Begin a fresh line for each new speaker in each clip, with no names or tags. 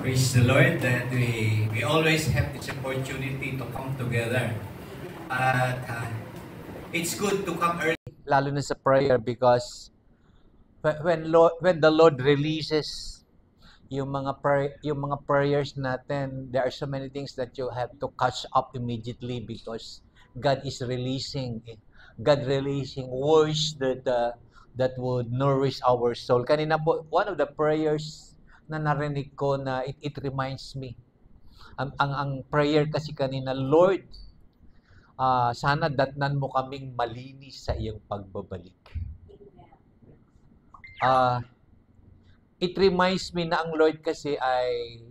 Praise the Lord that we always have this opportunity to come together. At it's good to come early. Lalo na sa prayer because when the Lord releases yung mga prayers natin, there are so many things that you have to catch up immediately because God is releasing words that would nourish our soul. Kanina po, one of the prayers na narinig ko na it reminds me. Ang prayer kasi kanina, Lord, sana datnan mo kaming malinis sa iyong pagbabalik. It reminds me na ang Lord kasi ay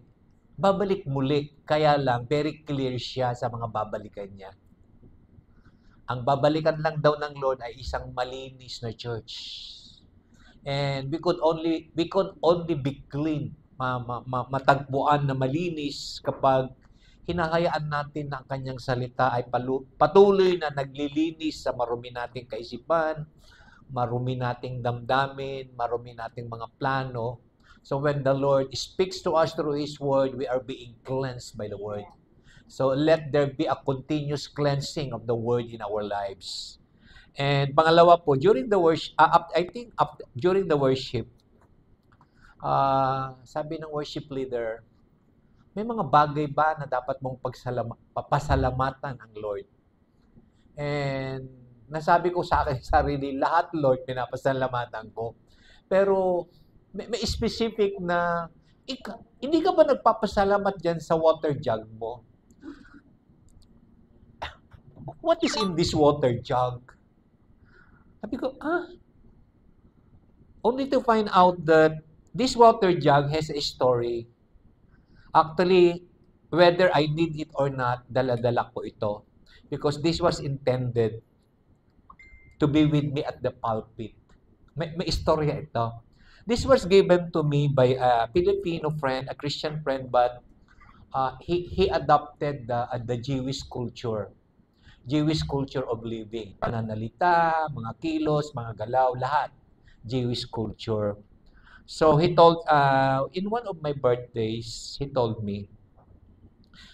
babalik muli. Kaya lang, very clear siya sa mga babalikan niya. Ang babalikan lang daw ng Lord ay isang malinis na church. And we could only be clean, matagpuan na malinis kapag hinahayaan natin na ang kanyang salita ay patuloy na naglilinis sa marumi nating kaisipan, marumi nating damdamin, marumi nating mga plano. So when the Lord speaks to us through His Word, we are being cleansed by the Word. So let there be a continuous cleansing of the Word in our lives. And pangalawa po, during the worship, during the worship, sabi ng worship leader, may mga bagay ba na dapat mong pasalamatan ang Lord? And nasabi ko sa akin sarili, lahat Lord, pinapasalamatan ko. Pero may specific na, hindi ka ba nagpapasalamat dyan sa water jug mo? What is in this water jug? Sabi ko, only to find out that this water jug has a story. Actually, whether I need it or not, dala-dala ko ito. Because this was intended to be with me at the pulpit. May istorya ito. This was given to me by a Filipino friend, a Christian friend, but he adopted the Jewish culture. Jewish culture of living. Pananalita, mga kilos, mga galaw, lahat. Jewish culture. So he told, in one of my birthdays, he told me,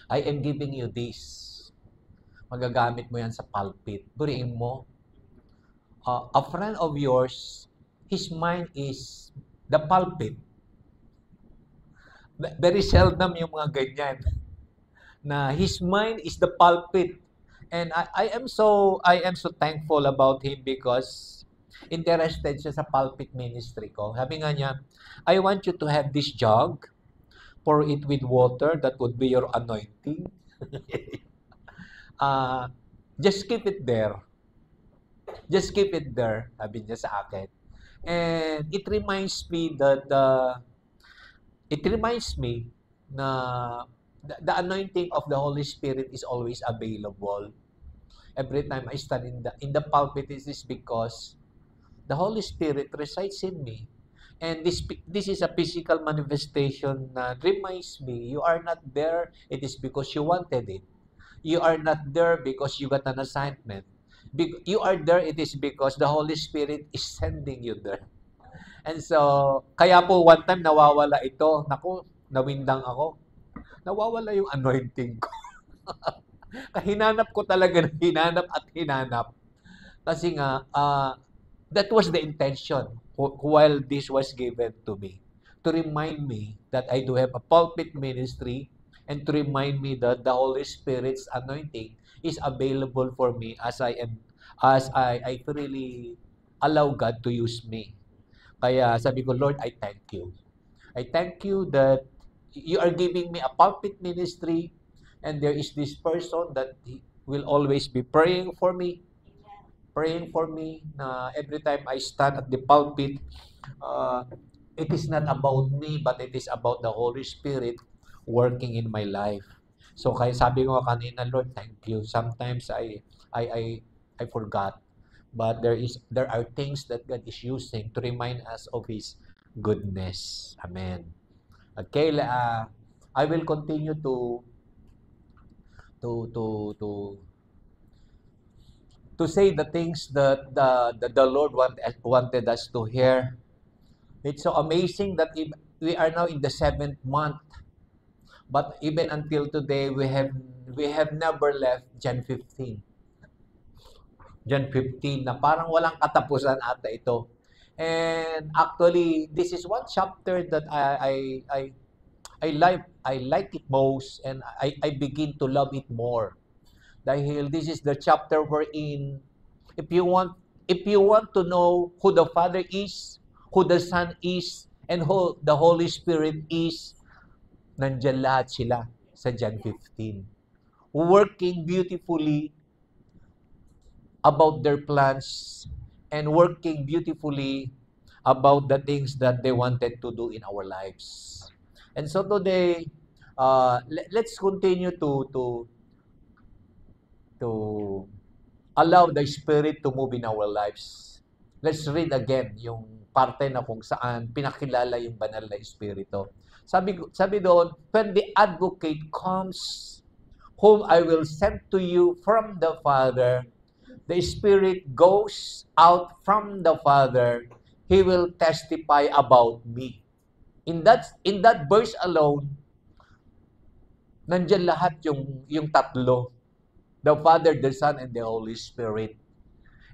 I am giving you this. Magagamit mo yan sa pulpit. Buriin mo. A friend of yours, his mind is the pulpit. Very seldom yung mga ganyan. Na his mind is the pulpit. And I am so thankful about him because interested siya sa pulpit ministry ko. Sabi nga niya, I want you to have this jug, pour it with water, that would be your anointing. Just keep it there. Just keep it there, sabi niya sa akin. And it reminds me that na the anointing of the Holy Spirit is always available. Every time I stand in the pulpit, this is because the Holy Spirit resides in me. And this is a physical manifestation that reminds me, you are not there, it is because you wanted it. You are not there because you got an assignment. You are there, it is because the Holy Spirit is sending you there. And so, kaya po one time nawawala ito. Naku, nawindang ako. Nawawala yung anointing ko. Hinanap ko talaga, hinanap. Kasi nga, that was the intention while this was given to me. To remind me that I do have a pulpit ministry and to remind me that the Holy Spirit's anointing is available for me as I really allow God to use me. Kaya sabi ko, Lord, I thank you. I thank you that you are giving me a pulpit ministry and there is this person that will always be praying for me na every time I stand at the pulpit, it is not about me but it is about the Holy Spirit working in my life. So kaya sabi ko kanina, Lord, thank you. Sometimes I forgot, but there are things that God is using to remind us of His goodness. Amen. Okay, I will continue to say the things that the Lord wanted us to hear. It's so amazing that we are now in the 7th month But even until today, we have never left John 15. John 15 na parang walang katapusan ata ito. And actually, this is one chapter that I like it most, and I begin to love it more. Dahil this is the chapter wherein if you want to know who the Father is, who the Son is, and who the Holy Spirit is, nandyan lahat sila sa John 15. Working beautifully about their plans and working beautifully about the things that they wanted to do in our lives. And so today, let's continue to allow the Spirit to move in our lives. Let's read again yung parte na kung saan pinakilala yung banal na Espiritu. Sabi doon, when the Advocate comes, whom I will send to you from the Father, the Spirit goes out from the Father, He will testify about me. In that verse alone, nandyan lahat yung tatlo. The Father, the Son, and the Holy Spirit.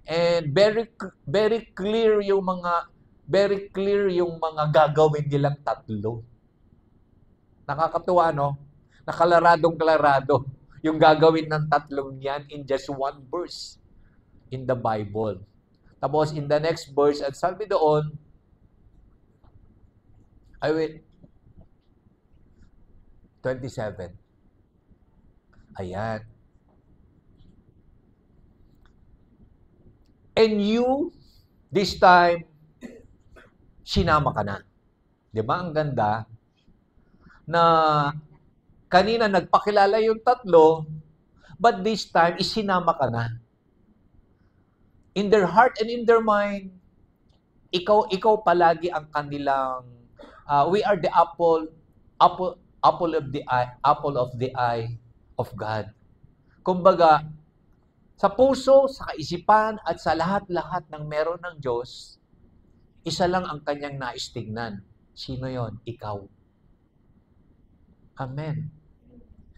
And very clear yung mga gagawin nilang tatlo. Nakakatuwa, no? Nakalaradong-klarado yung gagawin ng tatlong yan in just one verse in the Bible. Tapos in the next verse, at sabi doon, 27. Ayan. And you, this time, sinama ka na. Di ba? Ang ganda na kanina nagpakilala yung tatlo, but this time, isinama ka na. In their heart and in their mind, ikaw palagi ang kanilang, we are the apple of the eye of God. Kumbaga, sa puso, sa kaisipan, at sa lahat-lahat ng meron ng Diyos, isa lang ang kanyang nais tingnan. Sino yon? Ikaw. Amen.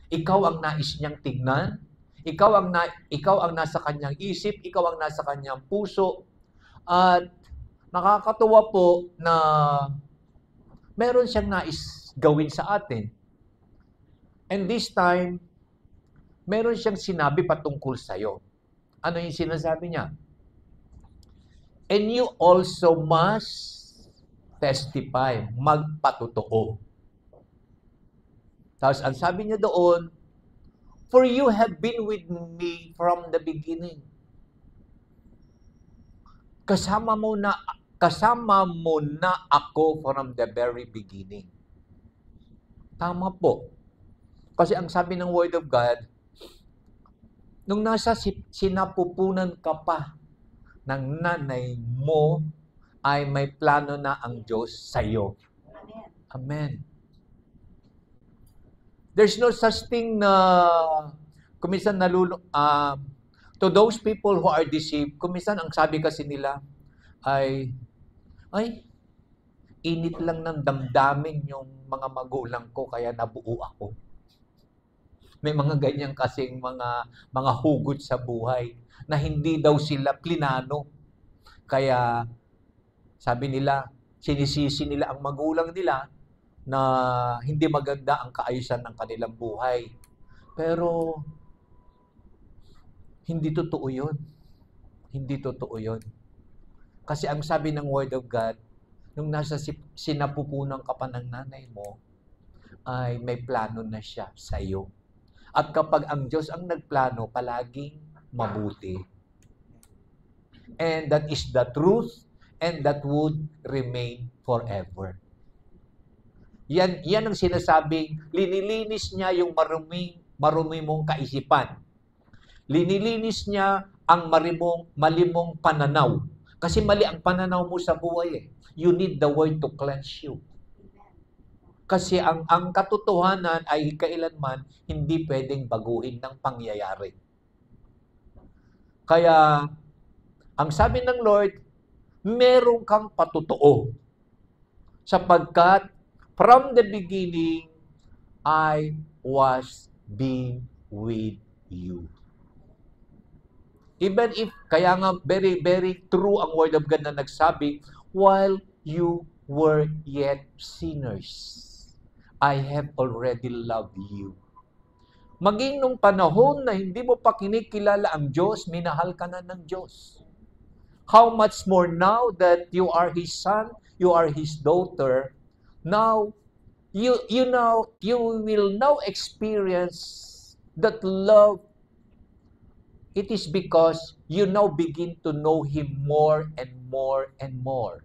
Ikaw ang nais niyang tignan. Ikaw ang nasa kanyang isip. Ikaw ang nasa kanyang puso. At nakakatuwa po na meron siyang nais gawin sa atin. And this time, meron siyang sinabi patungkol sa'yo. Ano yung sinasabi niya? And you also must testify, magpatotoo. Tapos ang sabi niya doon, for you have been with me from the beginning. Kasama mo na ako from the very beginning. Tama po. Kasi ang sabi ng Word of God, nung nasa sinapupunan ka pa ng nanay mo, ay may plano na ang Diyos sa iyo. Amen. There's no such thing na kuminsan to those people who are deceived, kuminsan ang sabi kasi nila ay init lang ng damdamin yung mga magulang ko kaya nabuo ako. May mga ganyan kasing mga hugot sa buhay na hindi daw sila plinano. Kaya sabi nila, sinisisi nila ang magulang nila na hindi maganda ang kaayusan ng kanilang buhay. Pero hindi totoo yun. Hindi totoo yun. Kasi ang sabi ng Word of God, nung nasa sinapupunan ka pa ng nanay mo, ay may plano na siya sa iyo. At kapag ang Diyos ang nagplano, palaging mabuti. And that is the truth, and that would remain forever. Yan ang sinasabing, linilinis niya yung marumi mong kaisipan. Linilinis niya ang malimong pananaw. Kasi mali ang pananaw mo sa buhay eh. You need the Word to cleanse you. Kasi ang katotohanan ay kailanman hindi pwedeng baguhin ng pangyayari. Kaya, ang sabi ng Lord, meron kang patotoo. Sapagkat, from the beginning, I was being with you. Even if, kaya nga very, very true ang Word of God na nagsabi, while you were yet sinners, I have already loved you. Maging nung panahon na hindi mo pa kinikilala ang Diyos, minahal ka na ng Diyos. How much more now that you are His son, you are His daughter, now, you will now experience that love. It is because you now begin to know Him more and more and more.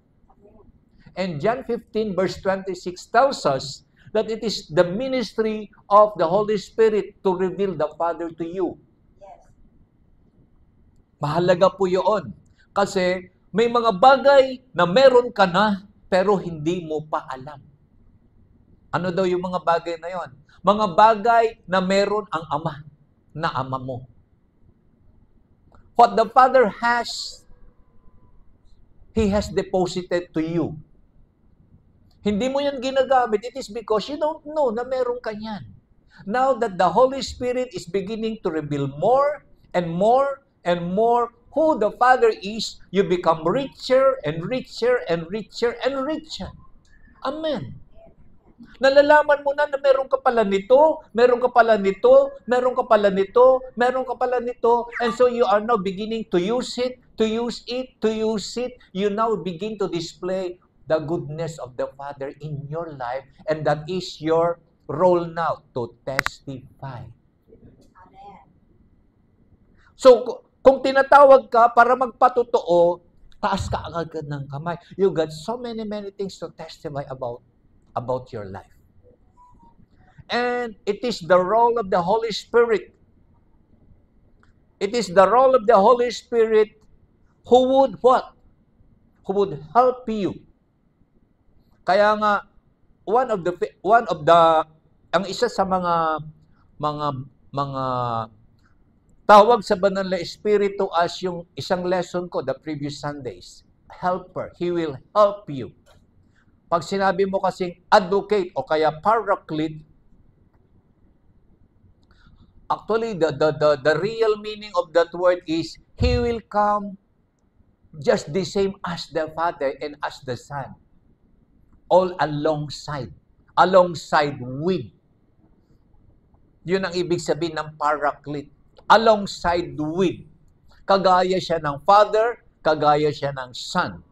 And John 15 verse 26 tells us that it is the ministry of the Holy Spirit to reveal the Father to you. Mahalaga po yun. Kasi may mga bagay na meron ka na pero hindi mo pa alam. Ano daw yung mga bagay na yon? Mga bagay na meron ang Ama, na Ama mo. What the Father has, He has deposited to you. Hindi mo yan ginagamit. It is because you don't know na meron ka yan. Now that the Holy Spirit is beginning to reveal more and more and more who the Father is, you become richer and richer and richer and richer. Amen. Nalalaman mo na meron ka pala nito, meron ka pala nito, meron ka pala nito, meron ka pala nito, and so you are now beginning to use it, to use it, to use it. You now begin to display the goodness of the Father in your life, and that is your role now, to testify. Amen. So, kung tinatawag ka para magpatotoo, taas ka agad ng kamay. You got so many things to testify about your life. And it is the role of the Holy Spirit. It is the role of the Holy Spirit who would what? Who would help you. Kaya nga ang isa sa mga tawag sa banal na Espiritu as yung isang lesson ko the previous Sundays, helper. He will help you. Pag sinabi mo kasing advocate o kaya paraclete, actually the real meaning of that word is He will come just the same as the Father and as the Son. All alongside with. Yun ang ibig sabihin ng paraclete. Alongside with. Kagaya siya ng Father, kagaya siya ng Son.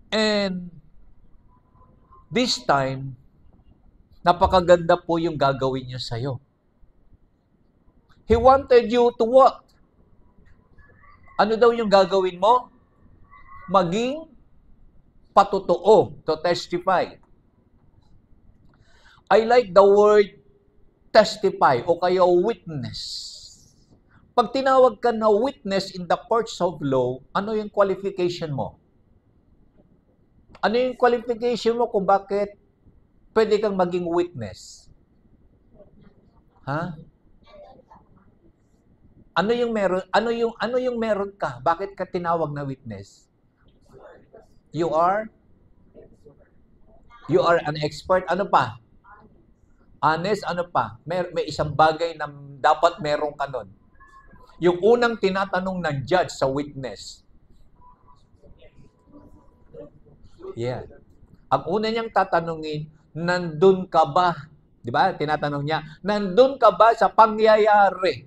And this time, napakaganda po yung gagawin niya sa'yo. He wanted you to what? Ano daw yung gagawin mo? Maging patotoo, to testify. I like the word testify o kaya witness. Pag tinawag ka na witness in the courts of law, ano yung qualification mo? Ano yung qualification mo kung bakit pwede kang maging witness? Ha? Ano yung meron? Ano yung meron ka? Bakit ka tinawag na witness? You are an expert. Ano pa? Honest, ano pa? May isang bagay na dapat meron ka nun. Yung unang tinatanong ng judge sa witness. Yeah. Ang una niyang tatanungin, nandun ka ba? Di ba? Tinatanong niya, nandun ka ba sa pangyayari?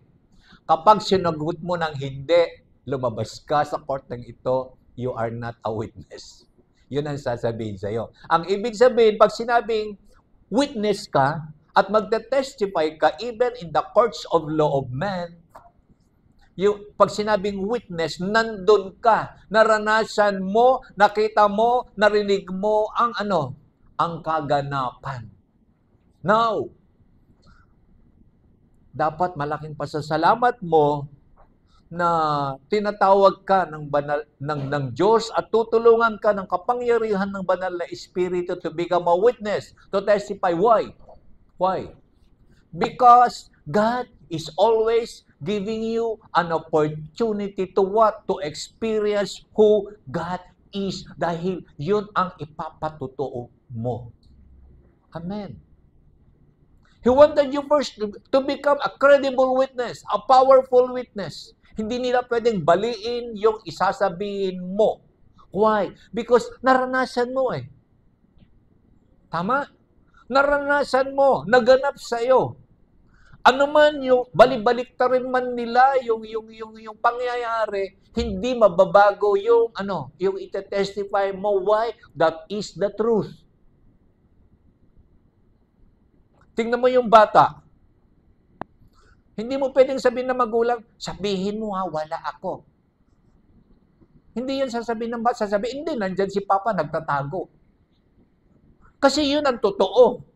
Kapag sinagot mo ng hindi, lumabas ka sa court ng ito, you are not a witness. Yun ang sasabihin sa'yo. Ang ibig sabihin, pag sinabing witness ka at magte-testify ka even in the courts of law of man, pag sinabing witness, nandun ka, naranasan mo, nakita mo, narinig mo ang ano? Ang kaganapan. Now, dapat malaking pasasalamat mo na tinatawag ka ng banal ng Diyos at tutulungan ka ng kapangyarihan ng banal na Espiritu to become a witness, to testify. Why? Why? Because God is always giving you an opportunity to what? To experience who God is dahil yun ang ipapatotoo mo. Amen. He wanted you first to become a credible witness, a powerful witness. Hindi nila pwedeng baliin yung isasabihin mo. Why? Because naranasan mo eh. Tama? Naranasan mo, naganap sa'yo. Ano man yung balibalik rin man nila yung pangyayari, hindi mababago yung yung ite-testify mo. Why? That is the truth. Tingnan mo yung bata. Hindi mo pwedeng sabihin ng magulang, sabihin mo wala ako. Hindi yan sasabihin ng bata. Sasabihin, hindi, nandyan si Papa, nagtatago. Kasi yun ang totoo.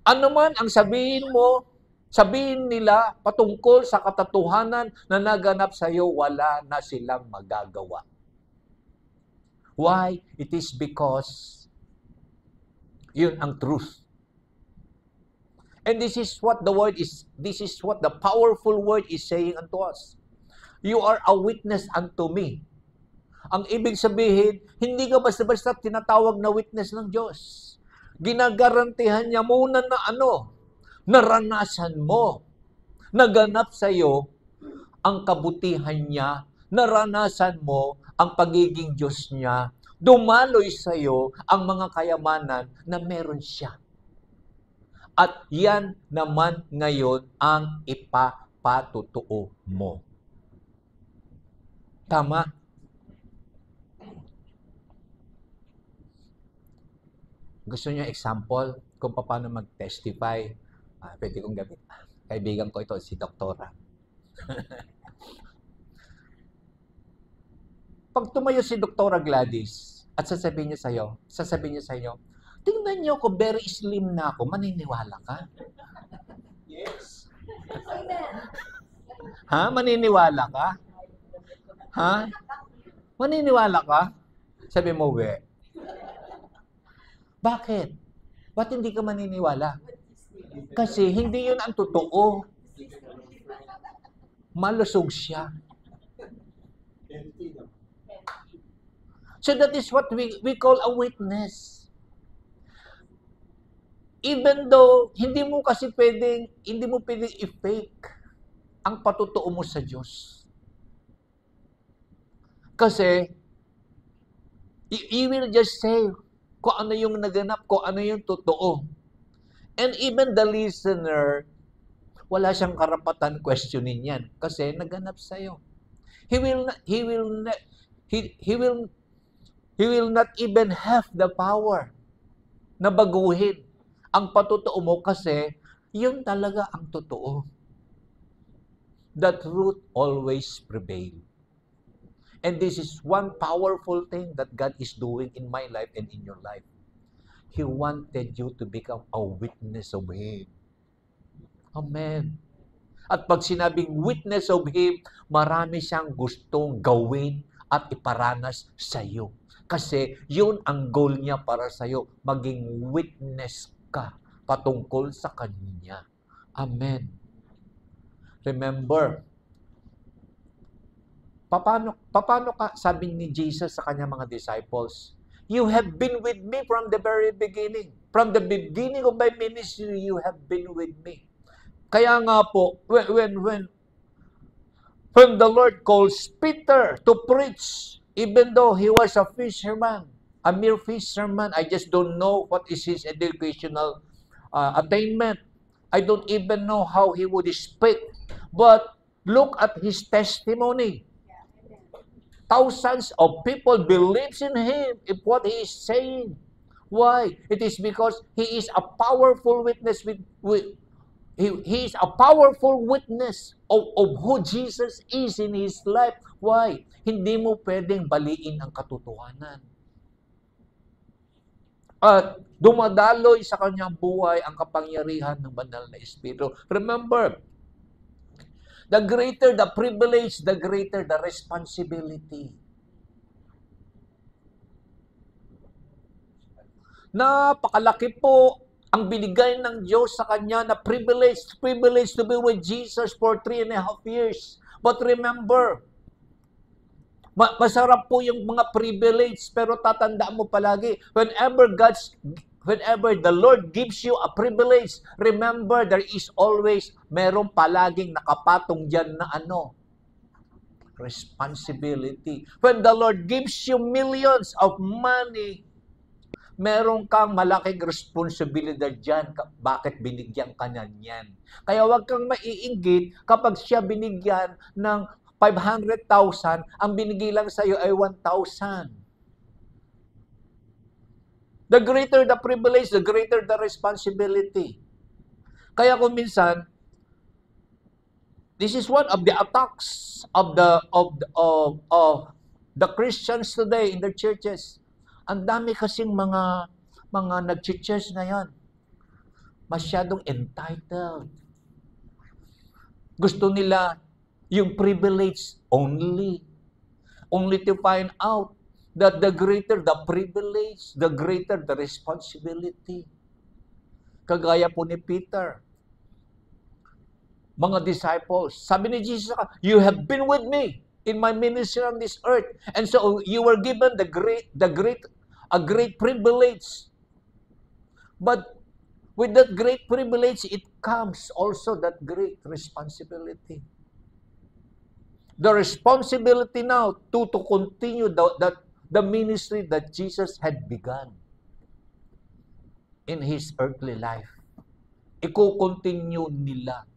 Ano man ang sabihin mo, sabihin nila patungkol sa katotohanan na naganap sa iyo, wala na silang magagawa. Why? It is because yun ang truth. And this is what the powerful word is saying unto us. You are a witness unto me. Ang ibig sabihin, hindi ka basta-basta tinatawag na witness ng Diyos. Ginagarantihan niya muna na naranasan mo. Naganap sa iyo ang kabutihan niya. Naranasan mo ang pagiging Diyos niya. Dumaloy sa iyo ang mga kayamanan na meron siya. At yan naman ngayon ang ipapatutuo mo. Tama? Gusto niyo example kung paano mag-testify? Pwede kong gamitin. Kaibigan ko ito, si Doktora. Pag tumayo si Doktora Gladys at sasabihin niya sa inyo, tingnan niyo ko, very slim na ako, maniniwala ka?
Yes.
Ha? Maniniwala ka? Ha? Maniniwala ka? Sabi mo, we. Bakit? Ba't hindi ka maniniwala? Kasi hindi yun ang totoo. Malusog siya. So that is what we call a witness. Even though hindi mo pwedeng i-fake ang patutuo mo sa Diyos. Kasi you will just say kung ano yung naganap, kung ano yung totoo. And even the listener, wala siyang karapatan questionin yan kasi naganap sa iyo. He will not even have the power na baguhin ang patutuo mo kasi yun talaga ang totoo. The truth always prevail. And this is one powerful thing that God is doing in my life and in your life. He wanted you to become a witness of Him. Amen. At pag sinabing witness of Him, marami siyang gustong gawin at iparanas sa iyo. Kasi yun ang goal niya para sa iyo, maging witness ka patungkol sa Kanya. Amen. Remember, paano ka, sabi ni Jesus sa Kanyang mga disciples, you have been with me from the very beginning. From the beginning of my ministry, you have been with me. Kaya nga po, when the Lord calls Peter to preach, even though he was a fisherman, a mere fisherman, I just don't know what is his educational attainment. I don't even know how he would speak. But look at his testimony. Thousands of people believes in him if what he is saying. Why? It is because he is a powerful witness he is a powerful witness of who Jesus is in his life. Why? Hindi mo pwedeng baliin ang katotohanan. At dumadaloy sa kanyang buhay ang kapangyarihan ng banal na Espiritu. Remember, the greater the privilege, the greater the responsibility. Napakalaki po ang binigay ng Diyos sa kanya na privilege to be with Jesus for 3.5 years. But remember, masarap po yung mga privilege, pero tatandaan mo palagi, whenever Whenever the Lord gives you a privilege, remember there is always, meron palaging nakapatong dyan na responsibility. When the Lord gives you millions of money, meron kang malaking responsibilidad dyan. Bakit binigyan ka niyan? Kaya huwag kang maiinggit kapag siya binigyan ng 500,000, ang binigay lang sa iyo ay 1,000. The greater the privilege, the greater the responsibility. Kaya kung minsan, this is one of the attacks of the Christians today in their churches. Ang dami kasing mga nag-church ngayon. Masyadong entitled. Gusto nila yung privilege only. Only to find out that the greater the privilege, the greater the responsibility. Kagaya po ni Peter. Mga disciples, sabi ni Jesus, you have been with me in my ministry on this earth. And so you were given a great privilege. But with that great privilege, it comes also that great responsibility. The responsibility now to continue the ministry that Jesus had begun in His earthly life. Iko-continue nila.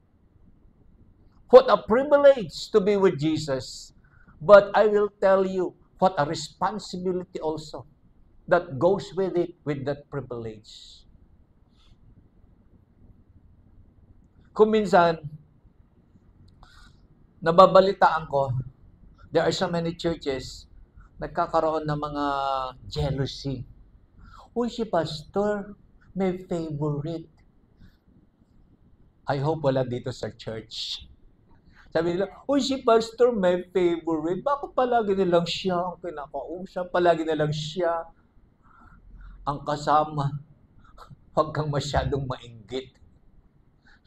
What a privilege to be with Jesus. But I will tell you, what a responsibility also that goes with it, with that privilege. Kung minsan, nababalitaan ko, there are so many churches, nagkakaroon ng mga jealousy. Uy, si pastor, may favorite. I hope wala dito sa church. Sabi nila, uy, si pastor may favorite. Bakit palagi nilang siya ang kinakausap? Palagi nilang siya ang kasama. Huwag kang masyadong mainggit.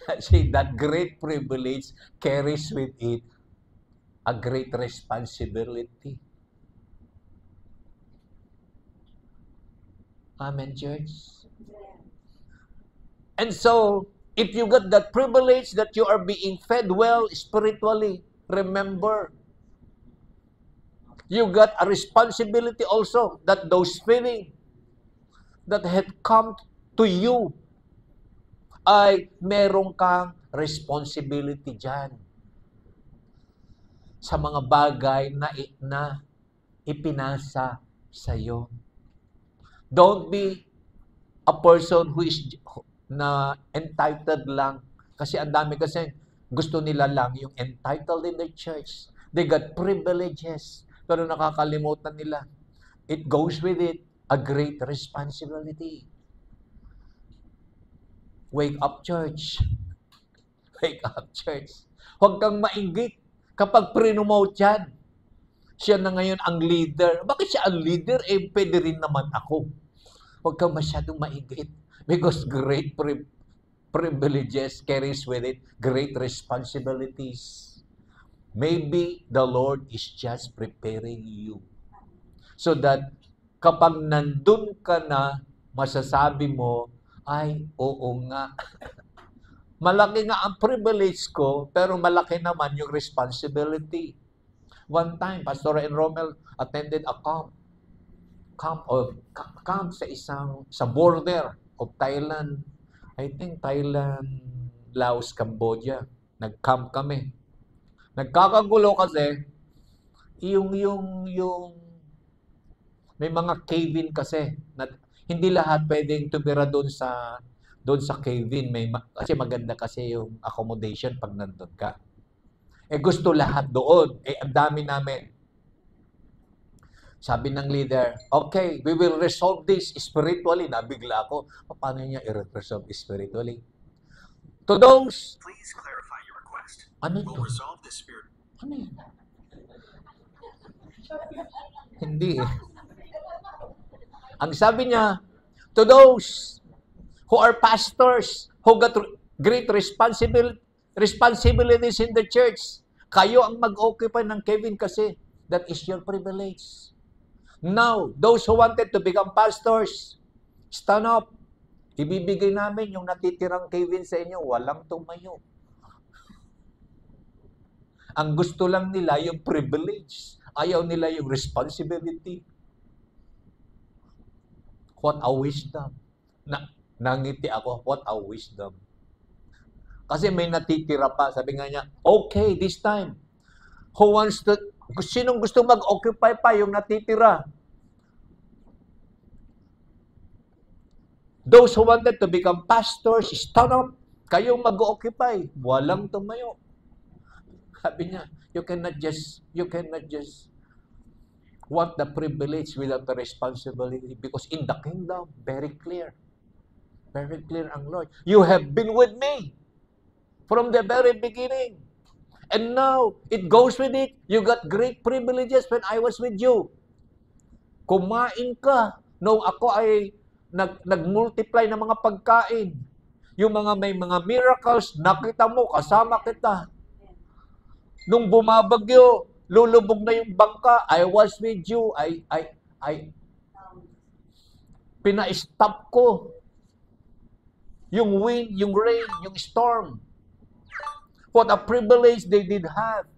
Kasi that great privilege carries with it a great responsibility. Amen, church? And so, if you got that privilege that you are being fed well spiritually, remember, you got a responsibility also that those feelings that had come to you ay meron kang responsibility dyan sa mga bagay na ipinasa sa iyo. Don't be a person who is na entitled lang. Kasi ang dami kasi gusto nila lang yung entitled in the church. They got privileges. Pero nakakalimutan nila. It goes with it a great responsibility. Wake up, church. Wake up, church. Huwag kang mainggit kapag pre-promote yan. Siya na ngayon ang leader. Bakit siya ang leader? Eh, pwede rin naman ako. Huwag kang masyadong mainggit. Because great privileges carries with it great responsibilities. Maybe the Lord is just preparing you. So that kapag nandun ka na, masasabi mo, ay, oo nga. Malaki nga ang privilege ko, pero malaki naman yung responsibility. One time, Pastor and Romel attended a camp sa border of Thailand. I think Thailand, Laos, Cambodia. Nag-camp kami. Nagkakagulo kasi yung may mga cave-in kasi na hindi lahat pwedeng tumira doon sa cave-in. Kasi maganda kasi yung accommodation pag nandun ka. Eh gusto lahat doon. Eh ang dami namin. Sabi ng leader, okay, we will resolve this spiritually. Nabigla ako. Paano niya i-resolve spiritually? To those...
Please clarify your request.
Ano
We'll
ito?
resolve this spirit.
Ano yun? Hindi eh. Ang sabi niya, to those who are pastors, who got great responsibilities in the church, kayo ang mag-occupy ng Kevin kasi that is your privilege. Now, those who wanted to become pastors, stand up. Ibibigay namin yung natitirang Kevin sa inyo, walang tumayo. Ang gusto lang nila yung privilege. Ayaw nila yung responsibility. What a wisdom. Nangiti ako, what a wisdom. Kasi may natitira pa. Sabi nga niya, okay, this time. Sinong gusto mag-occupy pa yung natitira? Those who wanted to become pastors, stand up. Kayong mag-occupy. Walang tumayo. Sabi niya, you cannot just want the privilege without the responsibility, because in the kingdom, very clear ang Lord. You have been with me from the very beginning. And now, it goes with it. You got great privileges when I was with you. Kumain ka nung ako ay nag-multiply ng mga pagkain. Yung may mga miracles, nakita mo, kasama kita. Nung bumabagyo, lulubog na yung bangka, I was with you. Pina-stop ko yung wind, yung rain, yung storm. What a privilege they did have.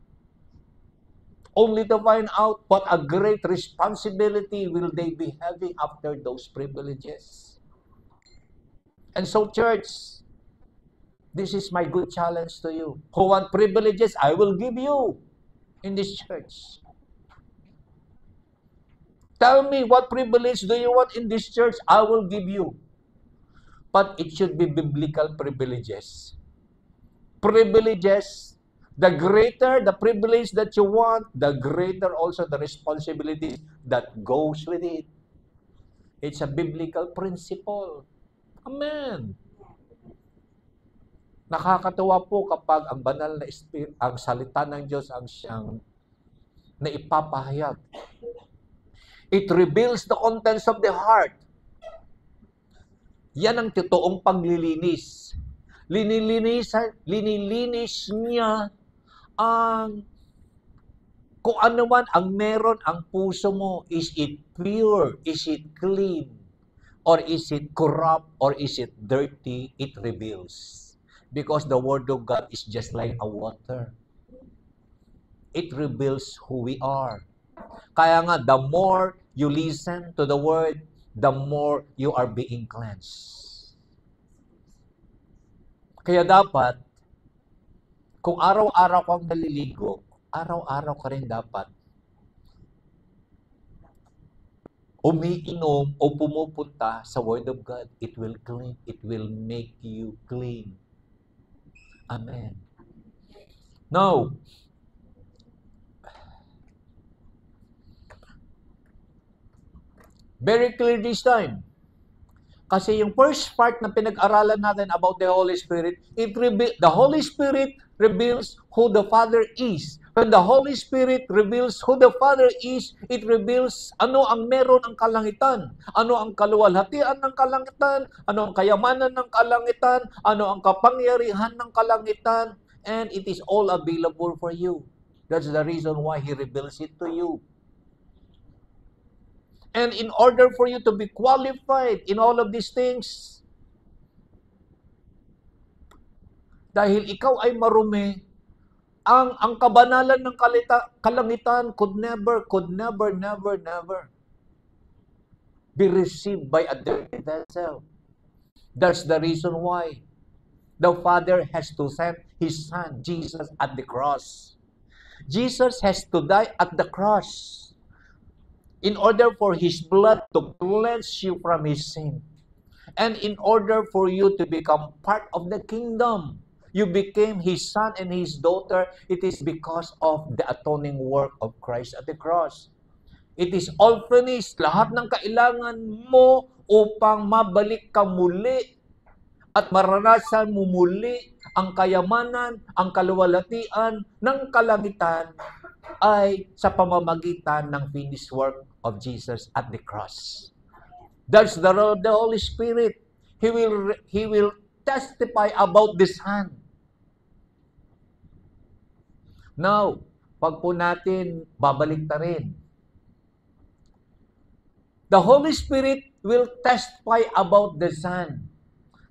Only to find out what a great responsibility will they be having after those privileges. And so, church, this is my good challenge to you. Who want privileges, I will give you in this church. Tell me, what privilege do you want in this church? I will give you. But it should be biblical privileges. Privileges, the greater the privilege that you want, the greater also the responsibility that goes with it. It's a biblical principle. Amen. Nakakatuwa po kapag ang banal na Espiritu, ang salita ng Diyos ang siyang naipapahayag. It reveals the contents of the heart. Yan ang totoong paglilinis. Linilinis niya ang kung ano man ang meron ang puso mo. Is it pure? Is it clean? Or is it corrupt? Or is it dirty? It reveals. Because the Word of God is just like a water. It reveals who we are. Kaya nga, the more you listen to the Word, the more you are being cleansed. Kaya dapat, kung araw-araw kang naliligo, araw-araw ka rin dapat umiinom o pumupunta sa Word of God. It will clean. It will make you clean. Amen. Now, very clear this time. Kasi yung first part na pinag-aralan natin about the Holy Spirit, the Holy Spirit reveals who the Father is. When the Holy Spirit reveals who the Father is, it reveals ano ang meron ang kalangitan, ano ang kaluwalhatian ng kalangitan, ano ang kayamanan ng kalangitan, ano ang kapangyarihan ng kalangitan, and it is all available for you. That's the reason why He reveals it to you. And in order for you to be qualified in all of these things, dahil ikaw ay marumi, ang kabanalan ng kalangitan could never be received by a dirty vessel. That's the reason why the Father has to send His Son, Jesus, at the cross. Jesus has to die at the cross in order for His blood to cleanse you from His sin. And in order for you to become part of the kingdom, you became His son and His daughter. It is because of the atoning work of Christ at the cross. It is all finished. Lahat ng kailangan mo upang mabalik ka muli at maranasan mo muli ang kayamanan, ang kaluwalhatian ng kalangitan ay sa pamamagitan ng finished work of Jesus at the cross. That's the Holy Spirit. He will testify about the Son. Now, pag po natin babalik ta rin, the Holy Spirit will testify about the Son.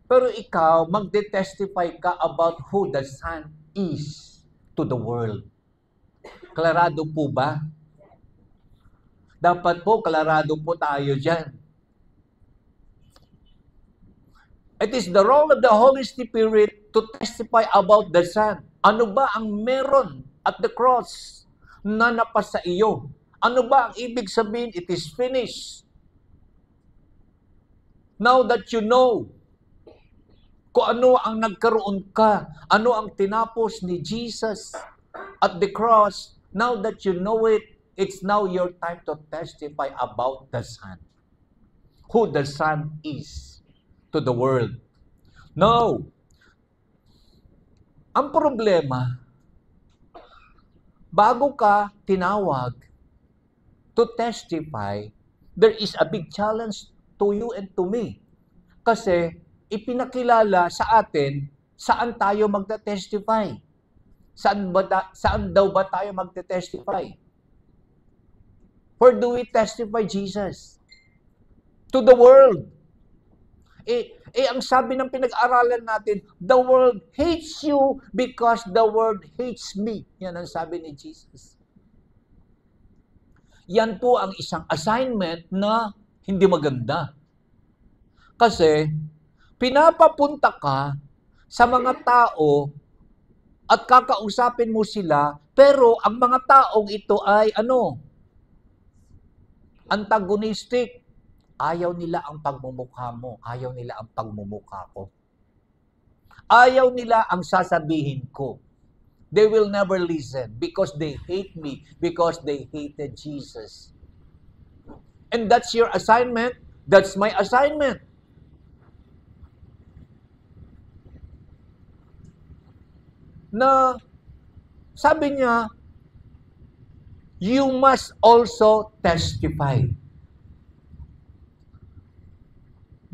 Pero ikaw, magde-testify ka about who the Son is to the world. Klarado po ba? Dapat po, klarado po tayo dyan. It is the role of the Holy Spirit to testify about the Son. Ano ba ang meron at the cross na napasa iyo? Ano ba ang ibig sabihin? It is finished. Now that you know kung ano ang nagkaroon ka, ano ang tinapos ni Jesus at the cross, now that you know it, it's now your time to testify about the Son. Who the Son is to the world. No. Ang problema, bago ka tinawag to testify, there is a big challenge to you and to me. Kasi ipinakilala sa atin saan tayo magte-testify. Saan daw ba tayo magte-testify? Where do we testify Jesus? To the world. Ang sabi ng pinag-aralan natin, the world hates you because the world hates me. Yan ang sabi ni Jesus. Yan po ang isang assignment na hindi maganda. Kasi, pinapapunta ka sa mga tao at kakausapin mo sila, pero ang mga taong ito ay antagonistic. Ayaw nila ang pagmumukha mo. Ayaw nila ang pagmumukha ko. Ayaw nila ang sasabihin ko. They will never listen because they hate me, because they hated Jesus. And that's your assignment. That's my assignment. Na sabi niya, you must also testify.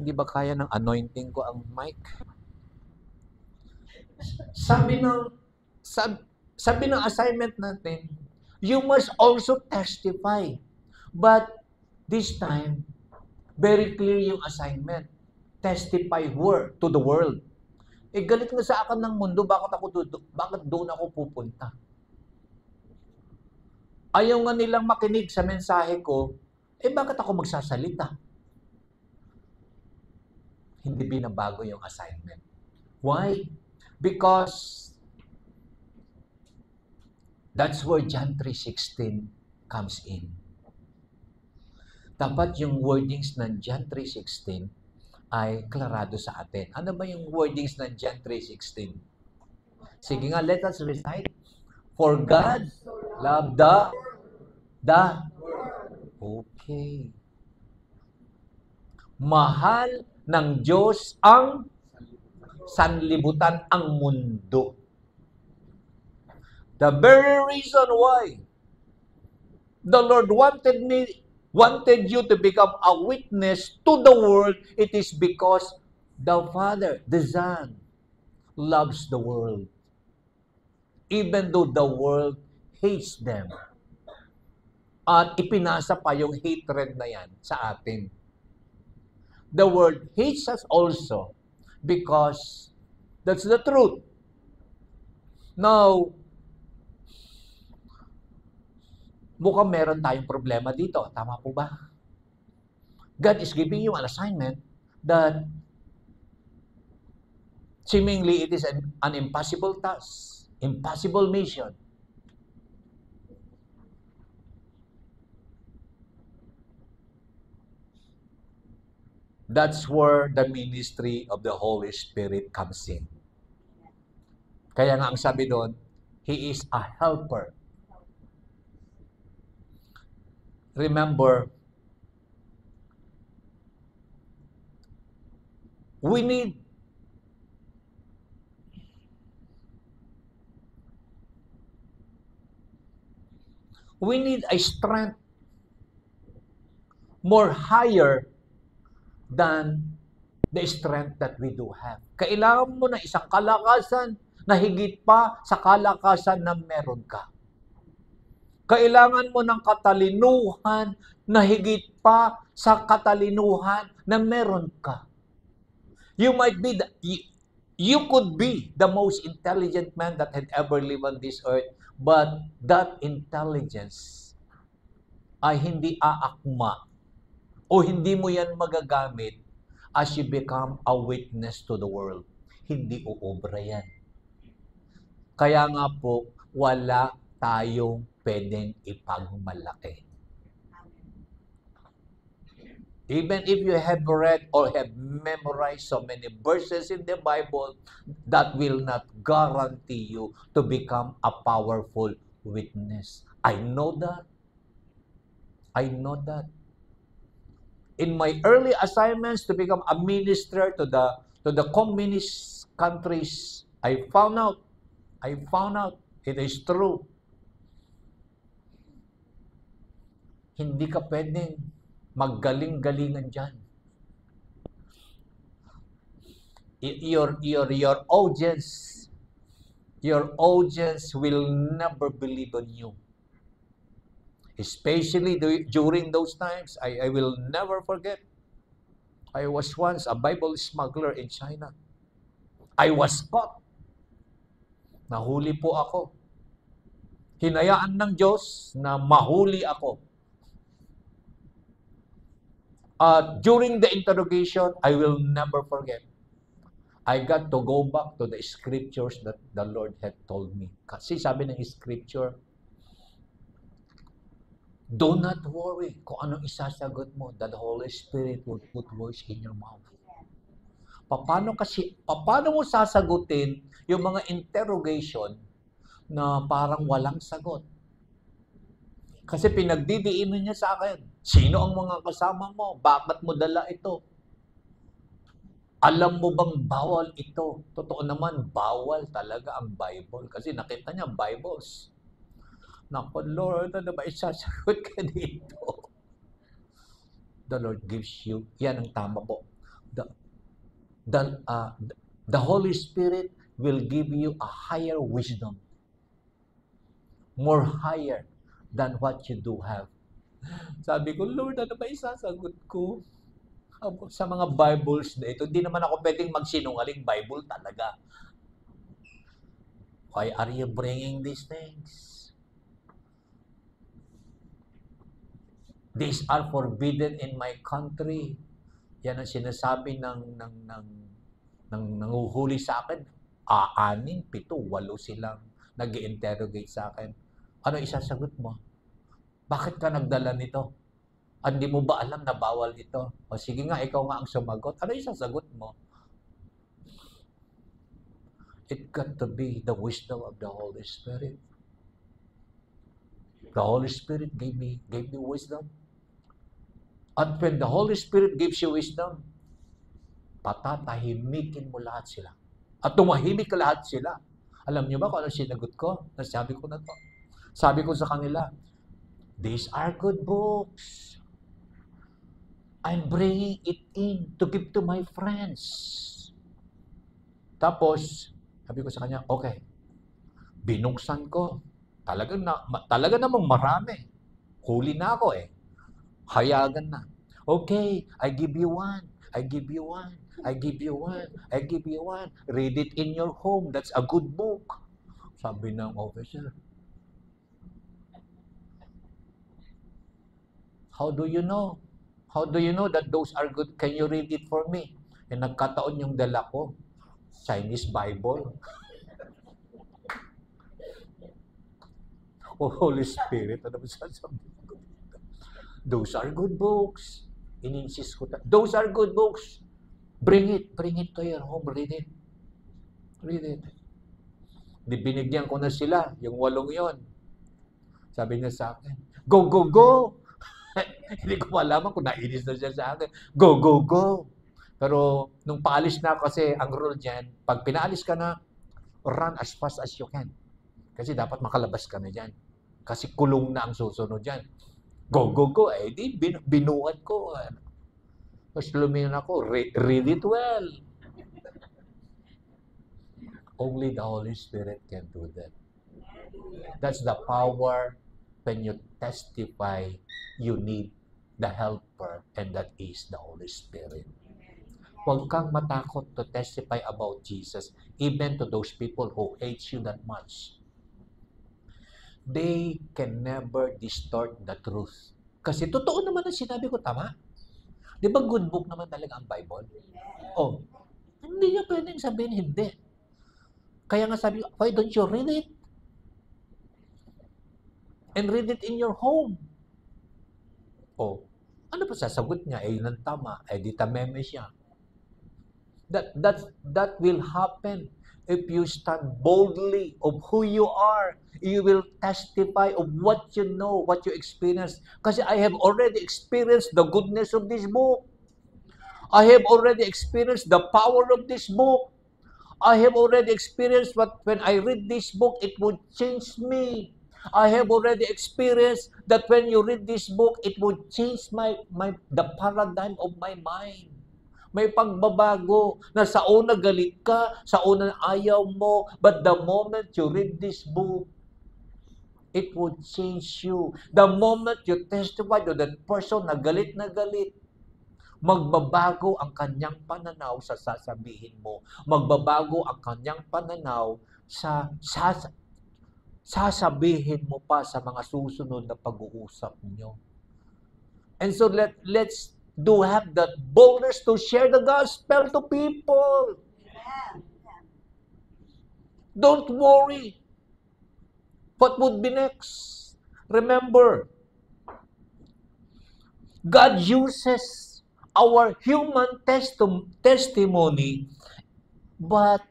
Hindi ba kaya ng anointing ko ang mic? Sabi ng assignment natin, you must also testify. But this time, very clear yung assignment. Testify where? To the world. Galit nga sa akin ng mundo, bakit doon ako pupunta? Ayaw nga nilang makinig sa mensahe ko, bakit ako magsasalita? Hindi binabago yung assignment. Why? Because that's where John 3:16 comes in. Dapat yung wordings ng John 3:16 ay klarado sa atin. Ano ba yung wordings ng John 3:16? Sige nga, let us recite. For God loved the okay. Mahal ng Diyos ang sanlibutan, ang mundo. The very reason why the Lord wanted you to become a witness to the world, it is because the Father, the Son, loves the world. Even though the world hates them. At ipinasa pa yung hatred na yan sa atin. The world hates us also because that's the truth. Now, mukhang meron tayong problema dito. Tama po ba? God is giving you an assignment that seemingly it is an impossible task, impossible mission. That's where the ministry of the Holy Spirit comes in. Kaya nga ang sabi doon, He is a helper. Remember, we need a strength more higher than the strength that we do have. Kailangan mo na isang kalakasan na higit pa sa kalakasan na meron ka. Kailangan mo ng katalinuhan na higit pa sa katalinuhan na meron ka. You might be you could be the most intelligent man that had ever lived on this earth, but that intelligence ay hindi aakma o hindi mo yan magagamit as you become a witness to the world. Hindi uobra yan. Kaya nga po, wala tayong pwedeng ipagmalaki. Even if you have read or have memorized so many verses in the Bible, that will not guarantee you to become a powerful witness. I know that. I know that. In my early assignments to become a minister to the communist countries, I found out it is true. Hindi ka pwedeng maggaling-galingan dyan. Your audience will never believe on you. Especially during those times, I will never forget. I was once a Bible smuggler in China. I was caught. Nahuli po ako. Hinayaan ng Diyos na mahuli ako. During the interrogation, I will never forget. I got to go back to the scriptures that the Lord had told me. Kasi sabi ng scripture, do not worry kung anong isasagot mo, that the Holy Spirit will put words in your mouth. Paano mo sasagutin yung mga interrogation na parang walang sagot? Kasi pinagdidiinan niya sa akin, sino ang mga kasama mo? Bakit mo dala ito? Alam mo bang bawal ito? Totoo naman, bawal talaga ang Bible. Kasi nakita niya, Bibles. Naku, Lord, ano ba isasagot ka dito? The Lord gives you, yan ang tama po. The Holy Spirit will give you a higher wisdom. More higher than what you do have. Sabi ko, Lord, ano ba isasagot ko? Sa mga Bibles na ito, hindi naman ako pwedeng magsinungaling. Bible talaga. Why are you bringing these things? These are forbidden in my country. Yan ang sinasabi ng nanguhuli sa akin. 6, 7, 8 silang nag-i-interrogate sa akin. Ano isasagot mo? Bakit ka nagdala nito? Hindi mo ba alam na bawal ito? O sige nga, ikaw nga ang sumagot. Ano isasagot mo? It got to be the wisdom of the Holy Spirit. The Holy Spirit gave me wisdom. At when the Holy Spirit gives you wisdom, patatahimikin mo lahat sila. At tumahimik ka lahat sila. Alam niyo ba kung ano sinagot ko? Nasabi ko na to. Sabi ko sa kanila, these are good books. I'm bringing it in to give to my friends. Tapos, sabi ko sa kanya, okay, binuksan ko. Talaga namang marami. Huli na ako eh. Hayagan na. Okay, I give you one. I give you one. I give you one. I give you one. Read it in your home. That's a good book. Sabi ng officer. How do you know? How do you know that those are good? Can you read it for me? E nagkataon yung dala ko. Chinese Bible. Oh, Holy Spirit, ano ba sasabihin ko? Those are good books. Ininsist ko. Those are good books. Bring it to your home. Read it. Read it. Binigyan ko na sila, yung 8 yon. Sabi niya sa akin, go, go, go! Hindi ko malaman kung nainis na siya sa akin. Go, go, go! Pero nung paalis na kasi, ang rule dyan, pag pinaalis ka na, run as fast as you can. Kasi dapat makalabas ka na dyan. Kasi kulong na ang susunod dyan. Go, go, go! Eh, di, binuhat ko. Tapos lumingon ako, read it well. Only the Holy Spirit can do that. That's the power when you testify, you need the helper, and that is the Holy Spirit. Huwag kang matakot to testify about Jesus, even to those people who hate you that much. They can never distort the truth. Kasi totoo naman ang sinabi ko, tama? Di ba good book naman talaga ang Bible? Oh, hindi niya pwedeng sabihin hindi. Kaya nga sabi ko, why don't you read it? And read it in your home. Oh, ano pa sasagot niya? Eh, yun ang tama. Eh, di tameme siya. That will happen if you stand boldly of who you are. You will testify of what you know, what you experience. Kasi I have already experienced the goodness of this book. I have already experienced the power of this book. I have already experienced what when I read this book, it would change me. I have already experienced that when you read this book, it would change the paradigm of my mind. May pagbabago na sa una galit ka, sa una ayaw mo, but the moment you read this book, it would change you. The moment you testify to that person na galit, magbabago ang kanyang pananaw sa sasabihin mo. Magbabago ang kanyang pananaw sa sasabihin mo pa sa mga susunod na pag-uusap niyo. And so let's have that boldness to share the gospel to people. Don't worry. What would be next? Remember, God uses our human testimony, but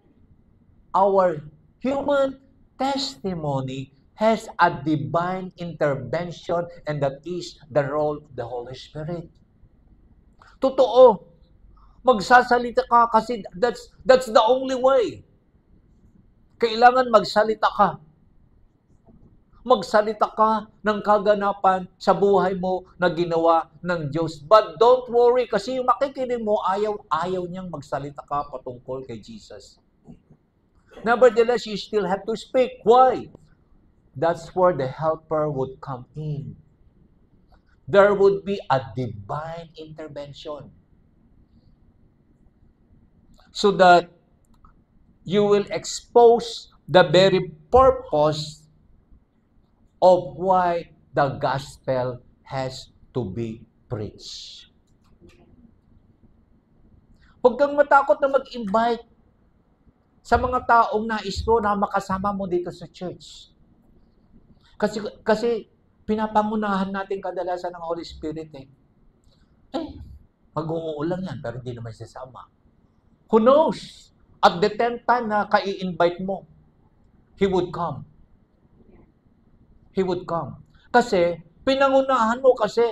our human testimony has a divine intervention, and that is the role of the Holy Spirit. Totoo. Magsasalita ka kasi that's the only way. Kailangan magsalita ka. Magsalita ka ng kaganapan sa buhay mo na ginawa ng Diyos. But don't worry kasi yung makikinig mo, ayaw niyang magsalita ka patungkol kay Jesus. Nevertheless, you still have to speak. Why? That's where the helper would come in. There would be a divine intervention. So that you will expose the very purpose of why the gospel has to be preached. Huwag kang matakot na mag-invite sa mga taong nais mo na makasama mo dito sa church. Kasi pinapangunahan natin kadalasan ng Holy Spirit mag-uulang yan, pero hindi naman sasama. Who knows? At the 10th time na kai-invite mo, He would come. He would come. Kasi, pinangunahan mo kasi,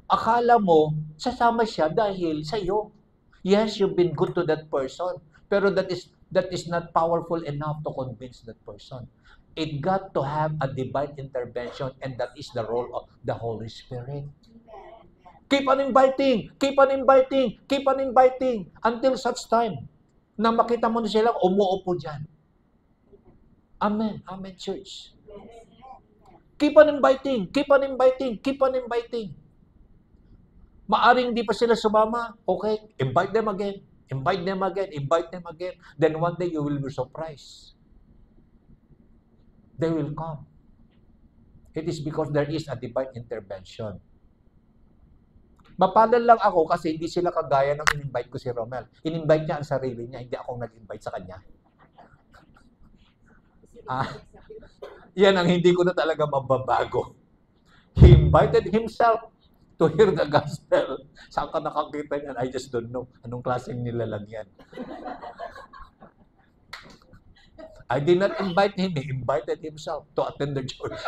akala mo, sasama siya dahil sa iyo. Yes, you've been good to that person, pero that is not powerful enough to convince that person. It got to have a divine intervention, and that is the role of the Holy Spirit. Keep on inviting, keep on inviting, keep on inviting until such time na makita mo na silang umuupo dyan. Amen. Amen, church. Keep on inviting, keep on inviting, keep on inviting. Maaring di pa sila sumama, okay, invite them again, invite them again, invite them again. Then one day you will be surprised. They will come. It is because there is a divine intervention. Mapalal lang ako kasi hindi sila kagaya ng in-invite ko si Romel. In-invite niya ang sarili niya, hindi ako nag-invite sa kanya. Yan ang hindi ko na talaga mababago. He invited himself to hear the gospel. Saan ka nakakita niyan? I just don't know. Anong klaseng nilalang yan? I did not invite him. He invited himself to attend the church.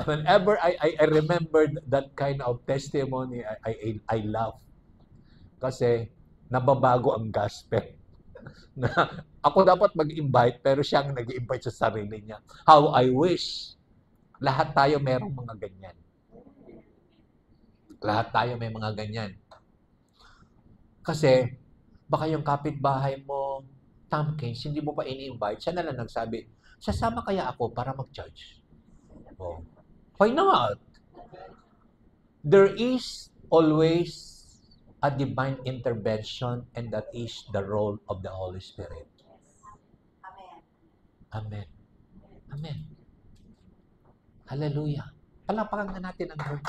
Whenever I remember that kind of testimony, I laugh. Kasi nababago ang gospel. Na ako dapat mag-invite, pero siya ang nag-invite sa sarili niya. How I wish lahat tayo merong mga ganyan. Lahat tayo may mga ganyan. Kasi baka yung kapitbahay mo, Tomkins, hindi mo pa ini-invite, siya na lang nagsabi, sasama kaya ako para mag-church? Oh. Why not? There is always a divine intervention, and that is the role of the Holy Spirit. Amen. Amen. Hallelujah. Palapakan na natin ang Lord.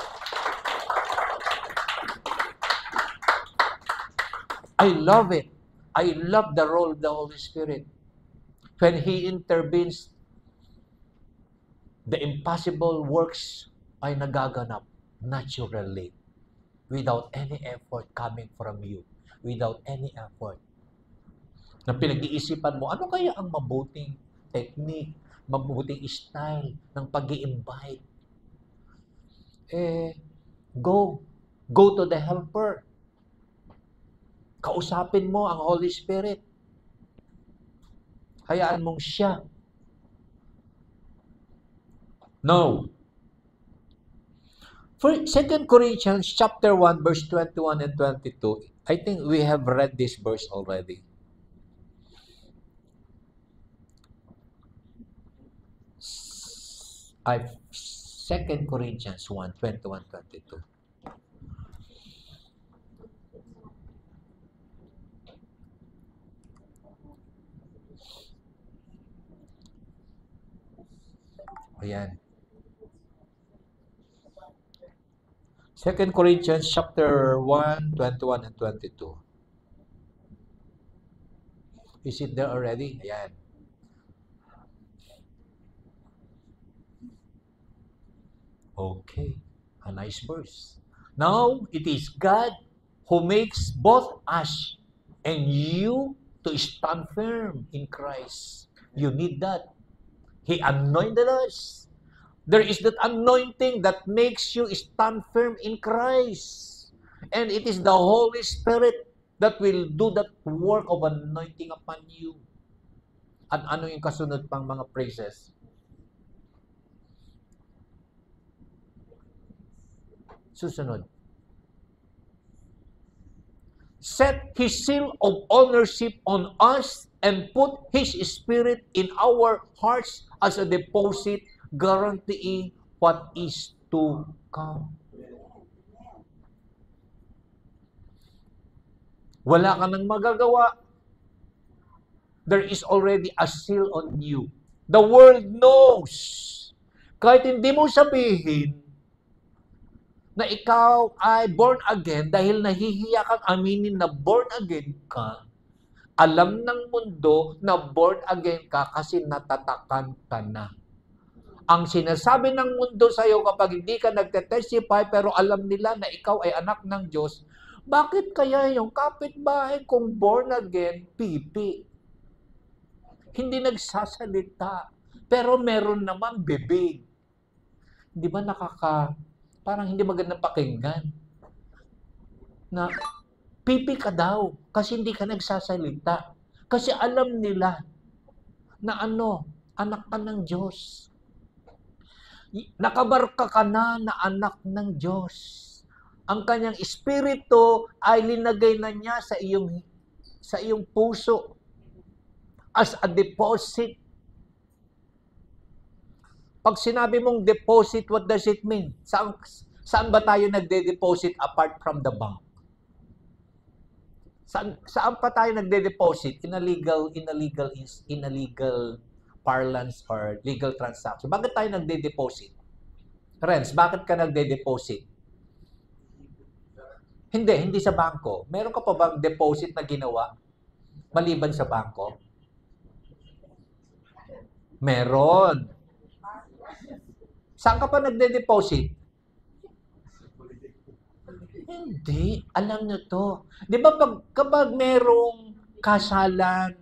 I love it. I love the role of the Holy Spirit. When He intervenes, the impossible works ay nagaganap naturally without any effort coming from you. Without any effort. Na pinag-iisipan mo, ano kaya ang mabuting technique, mabuting style ng pag-i-invite? Go to the helper. Kausapin mo ang Holy Spirit. Hayaan mong siya. No. For 2 Corinthians chapter 1, verse 21 and 22, I think we have read this verse already. I 2 Corinthians 1, 21, 22. Ayan. 2 Corinthians chapter 1, 21 and 22. Is it there already? Ayan. Okay. A nice verse. Now, it is God who makes both us and you to stand firm in Christ. You need that. He anointed us. There is that anointing that makes you stand firm in Christ. And it is the Holy Spirit that will do that work of anointing upon you. At ano yung kasunod pang mga praises? Susunod. Set His seal of ownership on us and put His Spirit in our hearts as a deposit, guaranteeing what is to come. Wala ka nang magagawa. There is already a seal on you. The world knows. Kahit hindi mo sabihin na ikaw ay born again dahil nahihiya kang aminin na born again ka, alam ng mundo na born again ka kasi natatakan ka na. Ang sinasabi ng mundo sa iyo kapag hindi ka nagte-testify pero alam nila na ikaw ay anak ng Diyos, bakit kaya yung kapitbahay kong born again, pipi? Hindi nagsasalita, pero meron naman bibig. Di ba parang hindi magandang pakinggan na pipi ka daw kasi hindi ka nagsasalita. Kasi alam nila na anak ka ng Diyos. Nakabarka ka na anak ng Diyos. Ang kanyang espiritu ay linagay na niya sa iyong puso as a deposit. Pag sinabi mong deposit, what does it mean? Saan ba tayo nagde-deposit apart from the bank? Saan pa tayo nagde-deposit in a legal parlance or legal transaction? Bakit tayo nagde-deposit? Renz, bakit ka nagde-deposit? Hindi sa bangko. Meron ka pa bang deposit na ginawa maliban sa bangko? Meron. Saan ka pa nagde-deposit? Hindi. Alam nyo to. Di ba kapag merong kasalan,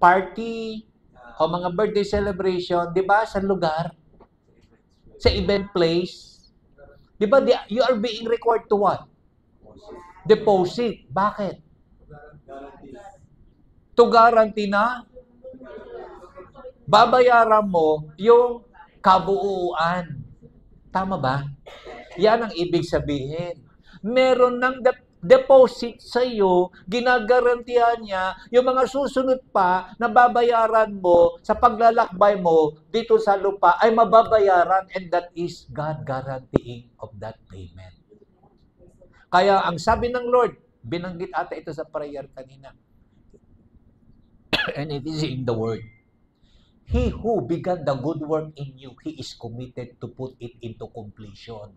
party, o mga birthday celebration, di ba sa lugar, sa event place, di ba you are being required to what? Deposit. Bakit? To guarantee na babayaran mo yung kabuuan. Tama ba? Yan ang ibig sabihin. Meron ng deposit sa iyo, ginagarantihan niya yung mga susunod pa na babayaran mo sa paglalakbay mo dito sa lupa ay mababayaran, and that is God guaranteeing of that payment. Kaya ang sabi ng Lord, binanggit ata ito sa prayer kanina. And it is in the Word. He who began the good work in you, He is committed to put it into completion.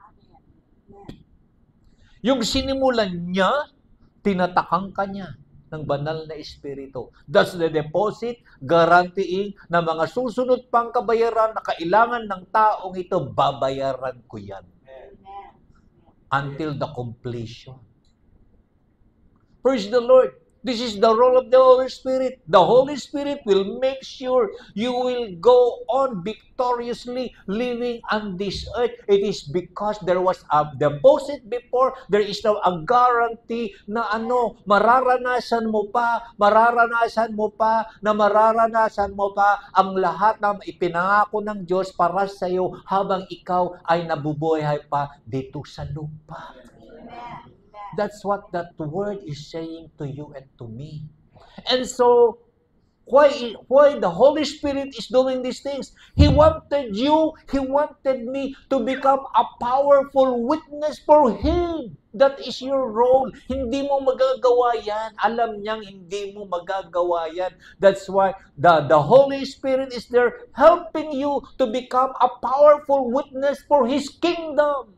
Yung sinimulan niya, tinatakang kanya ng banal na Espiritu. Thus the deposit, guaranteeing na mga susunod pang kabayaran na kailangan ng taong ito, babayaran ko yan. Until the completion. Praise the Lord. This is the role of the Holy Spirit. The Holy Spirit will make sure you will go on victoriously living on this earth. It is because there was a deposit before, there is now a guarantee na mararanasan mo pa ang lahat ng ipinangako ng Diyos para sa iyo habang ikaw ay nabubuhay pa dito sa lupa. That's what that word is saying to you and to me. And so, why the Holy Spirit is doing these things? He wanted me to become a powerful witness for Him. That is your role. Hindi mo magagawa yan. Alam niyang hindi mo magagawa yan. That's why the Holy Spirit is there helping you to become a powerful witness for His kingdom.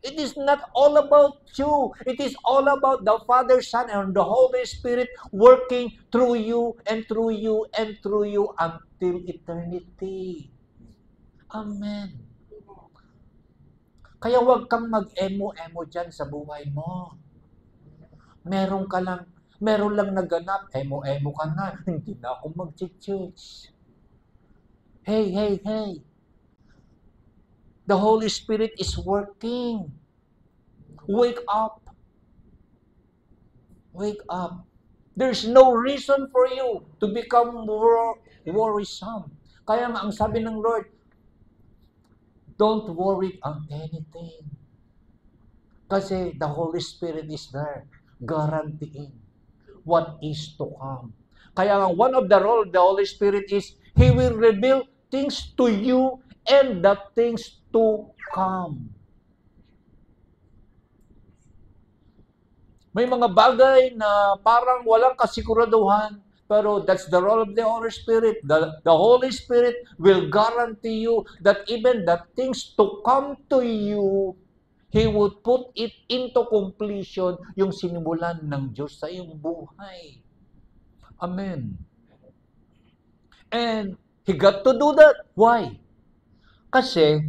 It is not all about you. It is all about the Father, Son, and the Holy Spirit working through you and through you and through you until eternity. Amen. Kaya huwag kang mag-emo-emo dyan sa buhay mo. Meron lang naganap, emo-emo ka na, hindi na ako mag-church. Hey. The Holy Spirit is working. Wake up. Wake up. There's no reason for you to become more worrisome. Kaya nga, ang sabi ng Lord, don't worry on anything. Kasi the Holy Spirit is there, guaranteeing what is to come. Kaya nga, one of the role of the Holy Spirit is, He will reveal things to you and the things to come. May mga bagay na parang walang kasiguraduhan, pero that's the role of the Holy Spirit. The Holy Spirit will guarantee you that even the things to come to you, He would put it into completion yung sinimulan ng Diyos sa iyong buhay. Amen. And He got to do that. Why? Kasi,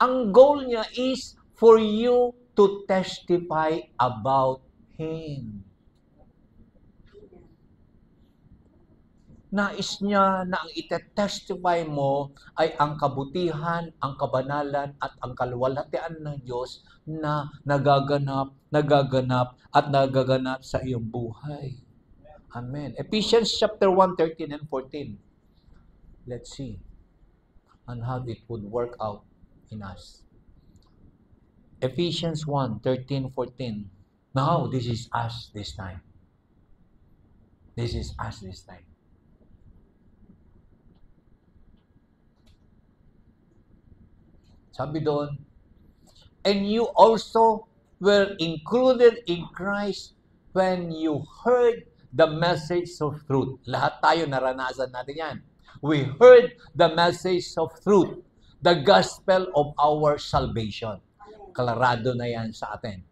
ang goal niya is for you to testify about Him. Nais niya na ang ite-testify mo ay ang kabutihan, ang kabanalan, at ang kaluwalhatian ng Diyos na nagaganap sa iyong buhay. Amen. Ephesians chapter 1, 13 and 14. Let's see on how it would work out in us. Ephesians 1, 13, 14. Now, this is us this time. This is us this time. Sabi doon, and you also were included in Christ when you heard the message of truth. Lahat tayo naranasan natin yan. We heard the message of truth, the gospel of our salvation. Klarado na yan sa atin.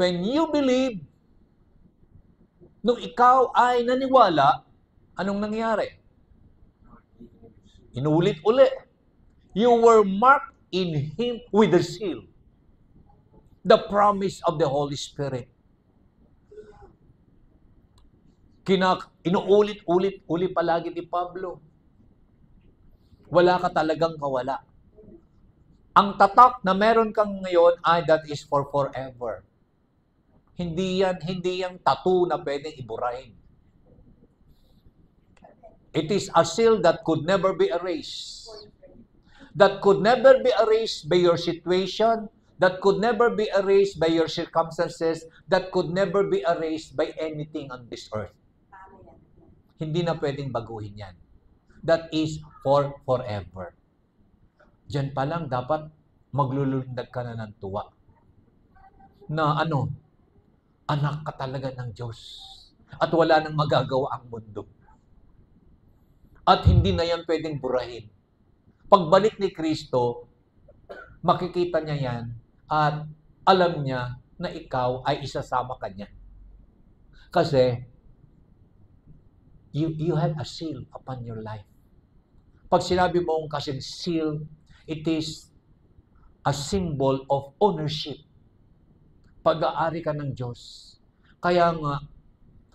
When you believe, nung ikaw ay naniwala, anong nangyari? Inulit-uli. You were marked in Him with the seal, the promise of the Holy Spirit. Inuulit-ulit palagi ni Pablo. Wala ka talagang kawala. Ang tatak na meron kang ngayon ay that is for forever. Hindi yan tattoo na pwedeng iburahin. It is a seal that could never be erased. That could never be erased by your situation, that could never be erased by your circumstances, that could never be erased by anything on this earth. Hindi na pwedeng baguhin yan. That is for forever. Diyan pa lang dapat maglulundag ka na ng tuwa. na anak ka talaga ng Diyos. At wala nang magagawa ang mundo. At hindi na yan pwedeng burahin. Pagbalik ni Kristo, makikita niya yan at alam niya na ikaw ay isasama ka niya. Kasi, you have a seal upon your life. Pag sinabi mo kasing seal, it is a symbol of ownership. Pag-aari ka ng Diyos. Kaya nga,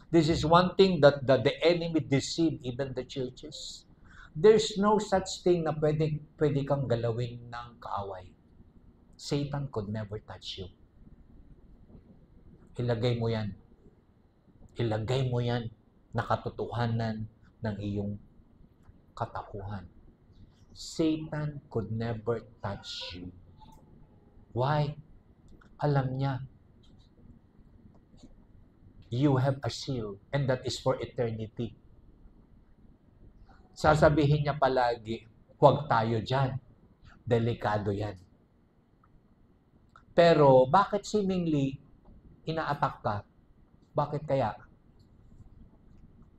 this is one thing that the enemy deceived even the churches. There's no such thing na pwede kang galawin ng kaaway. Satan could never touch you. Ilagay mo yan. Ilagay mo yan na katotohanan ng iyong katauhan. Satan could never touch you. Why? Alam niya. You have a seal and that is for eternity. Sasabihin niya palagi, huwag tayo dyan. Delikado yan. Pero bakit seemingly ina-attack ka? Bakit kaya?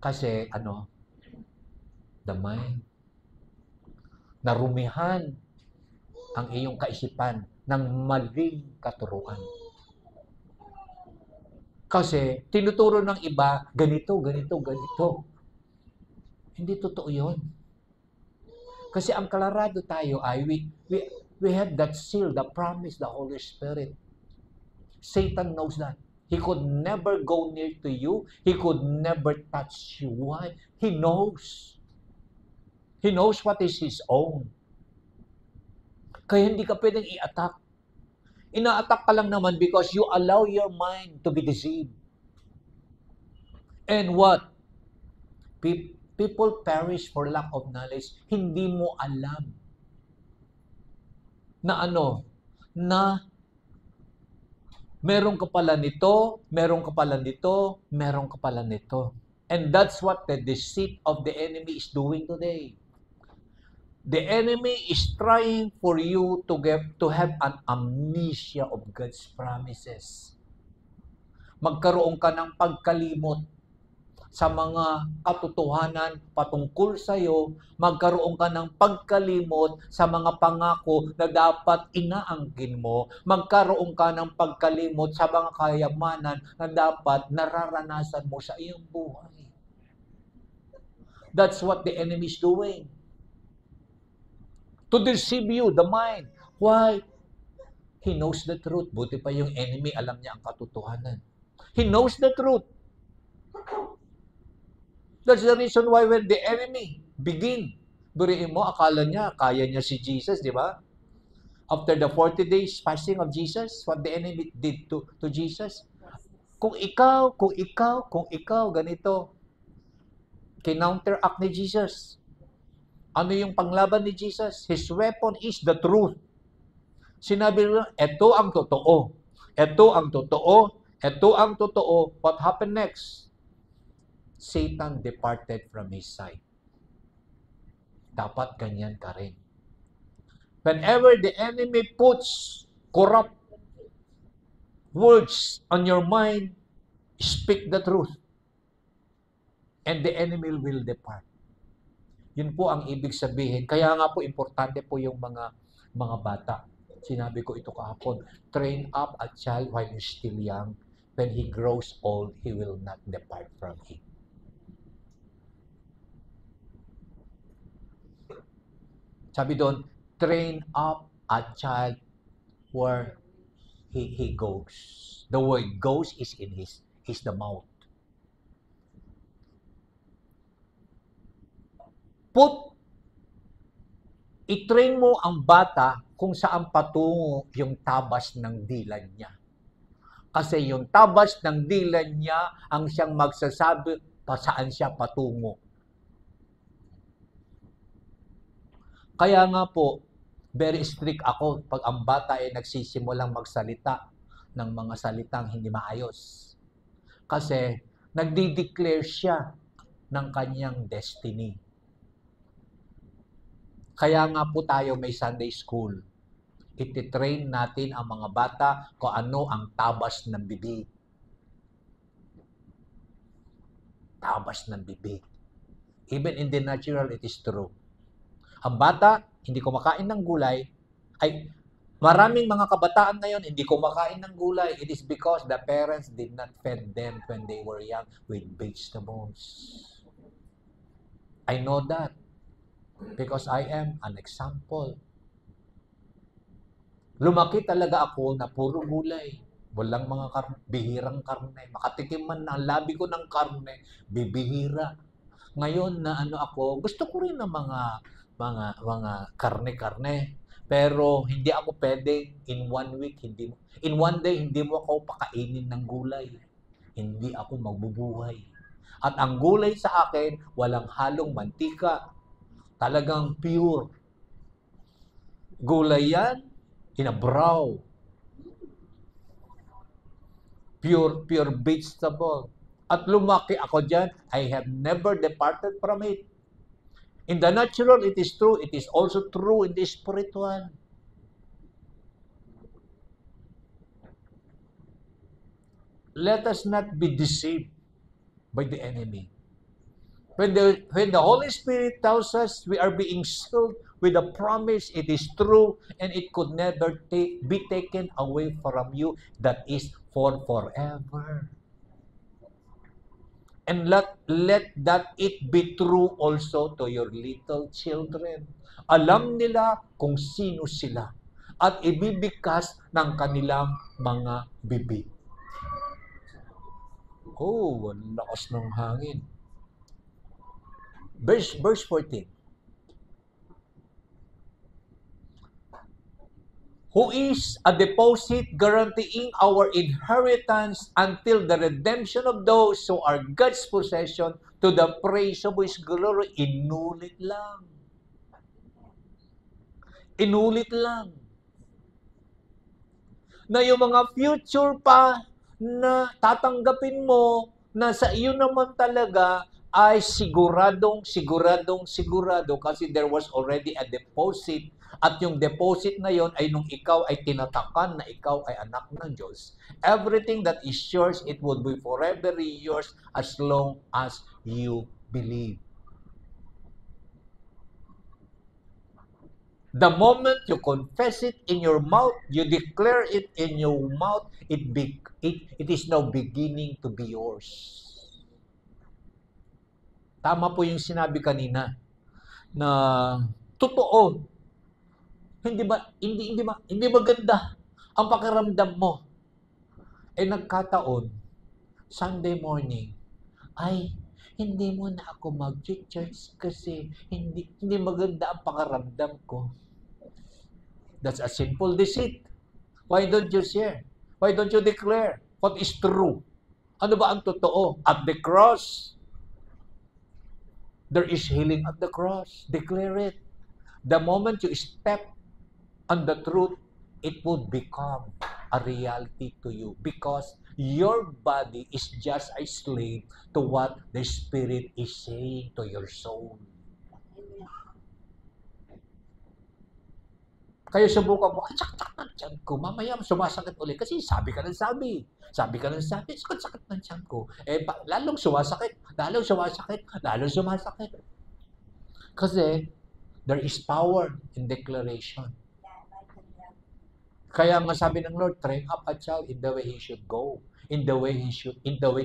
Kasi the mind. Narumihan ang iyong kaisipan ng maling katuruan. Kasi tinuturo ng iba, ganito. Hindi totoo yun. Kasi ang kalarado tayo ay we have that seal, the promise, the Holy Spirit. Satan knows that. He could never go near to you. He could never touch you. Why? He knows. He knows what is his own. Kaya hindi ka pwedeng i-attack. Ina-attack ka lang naman because you allow your mind to be deceived. And what? People perish for lack of knowledge. Hindi mo alam na na meron ka pala nito, meron ka pala nito, meron ka pala nito. And that's what the deceit of the enemy is doing today. The enemy is trying for you to have an amnesia of God's promises. Magkaroon ka ng pagkalimot sa mga katotohanan patungkol sa iyo, magkaroon ka ng pagkalimot sa mga pangako na dapat inaangkin mo, magkaroon ka ng pagkalimot sa mga kayamanan na dapat nararanasan mo sa iyong buhay. That's what the enemy is doing. To deceive you, the mind. Why? He knows the truth. Buti pa yung enemy, alam niya ang katotohanan. He knows the truth. That's the reason why when the enemy begin, buriin mo, akala niya, kaya niya si Jesus, di ba? After the 40 days fasting of Jesus, what the enemy did to Jesus? Kung ikaw, ganito, kinounteract ni Jesus. Ano yung panglaban ni Jesus? His weapon is the truth. Sinabi niya, ito ang totoo. Ito ang totoo. Ito ang totoo. What happened next? Satan departed from his side. Dapat ganyan ka rin. Whenever the enemy puts corrupt words on your mind, speak the truth. And the enemy will depart. Yun po ang ibig sabihin. Kaya nga po, importante po yung mga bata. Sinabi ko ito kahapon, train up a child while he's still young. When he grows old, he will not depart from it. Sabi doon, train up a child where he goes. The word goes is in is the mouth. I-train mo ang bata kung saan patungo yung tabas ng dilan niya. Kasi yung tabas ng dilan niya ang siyang magsasabi pa saan siya patungo. Kaya nga po, very strict ako pag ang bata ay nagsisimulang magsalita ng mga salitang hindi maayos. Kasi nagdi-declare siya ng kanyang destiny. Kaya nga po tayo may Sunday school. ititrain natin ang mga bata kung ano ang tabas ng bibig. Tabas ng bibig. Even in the natural, it is true. Ang bata, hindi kumakain ng gulay, ay maraming mga kabataan ngayon hindi kumakain ng gulay. It is because the parents did not feed them when they were young with vegetables. I know that because I am an example. Lumaki talaga ako na puro gulay. Walang mga bihirang karne. Makatikim man na ang labi ko ng karne, bibihira. Ngayon na ako, gusto ko rin ng mga karne-karne. Pero hindi ako pwedeng in 1 week, in 1 day, hindi mo ako pakainin ng gulay. Hindi ako magbubuhay. At ang gulay sa akin, walang halong mantika. Talagang pure. Gulay yan, inabraw. Pure vegetable. At lumaki ako dyan, I have never departed from it. In the natural, it is true. It is also true in the spiritual. Let us not be deceived by the enemy. When the Holy Spirit tells us we are being sealed with a promise, it is true, and it could never be taken away from you. That is for forever. And let that it be true also to your little children. Alam nila kung sino sila at ibibigkas ng kanilang mga bibig. Oh, ang lakas ng hangin. Verse 14. Who is a deposit guaranteeing our inheritance until the redemption of those who are God's possession to the praise of His glory. Inulit lang. Inulit lang. Na yung mga future pa na tatanggapin mo na sa iyo naman talaga ay sigurado kasi there was already a deposit. At yung deposit na yon ay nung ikaw ay tinatakan na ikaw ay anak ng Diyos. Everything that is yours, it will be forever yours as long as you believe. The moment you confess it in your mouth, you declare it in your mouth, it is now beginning to be yours. Tama po yung sinabi kanina na totoo. Hindi maganda ang pakiramdam mo. Nagkataon, Sunday morning, ay, hindi mo na ako mag-church kasi hindi maganda ang pakiramdam ko. That's a simple deceit. Why don't you share? Why don't you declare what is true? Ano ba ang totoo? At the cross, there is healing at the cross. Declare it. The moment you step on the truth, it would become a reality to you because your body is just a slave to what the Spirit is saying to your soul. Kaya subukan mo, sakit ng tiyan ko, mamaya sumasakit ulit kasi sabi ka ng sabi, sakit ng tiyan ko. Lalong sumasakit. Kasi there is power in declaration. Kaya nga sabi ng Lord, train up a child in the way he should go, in the way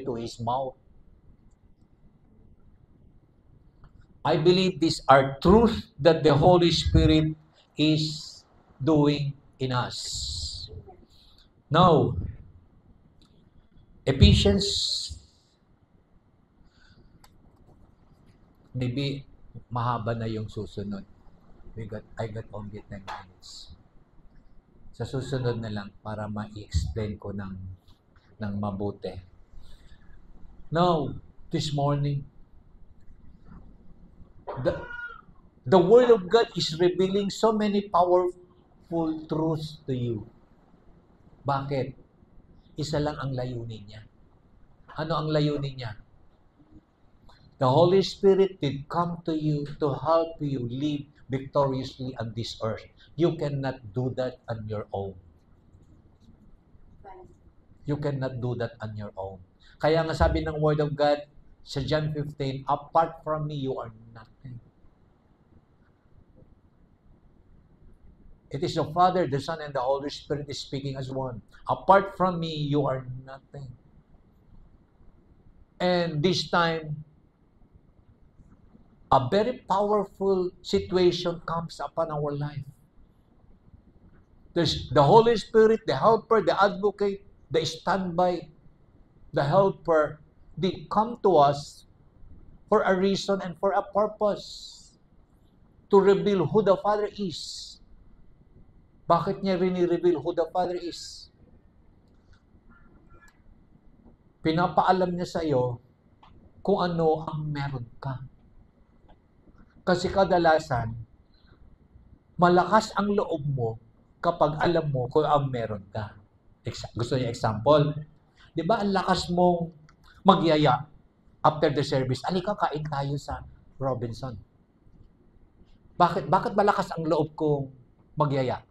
to his mouth. I believe these are truths that the Holy Spirit is doing in us. Now, Ephesians, maybe mahaba na yung susunod. I got only 10 minutes. Sa susunod na lang para ma-explain ko ng mabuti. Now, this morning, the Word of God is revealing so many powerful truths to you. Bakit? Isa lang ang layunin niya. Ano ang layunin niya? The Holy Spirit did come to you to help you live victoriously on this earth. You cannot do that on your own. You cannot do that on your own. Kaya nga sabi ng Word of God sa John 15, apart from me, you are nothing. It is the Father, the Son, and the Holy Spirit is speaking as one. Apart from me, you are nothing. And this time, a very powerful situation comes upon our life. There's the Holy Spirit, the Helper, the Advocate, the Standby, the Helper, they come to us for a reason and for a purpose. To reveal who the Father is. Bakit niya rini-reveal who the Father is? Pinapaalam niya sa iyo kung ano ang meron ka. Kasi kadalasan, malakas ang loob mo kapag alam mo kung ang meron ka. Gusto niya example? Di ba ang lakas mong magyaya after the service? Alika, kain tayo sa Robinson. Bakit malakas ang loob kong magyaya?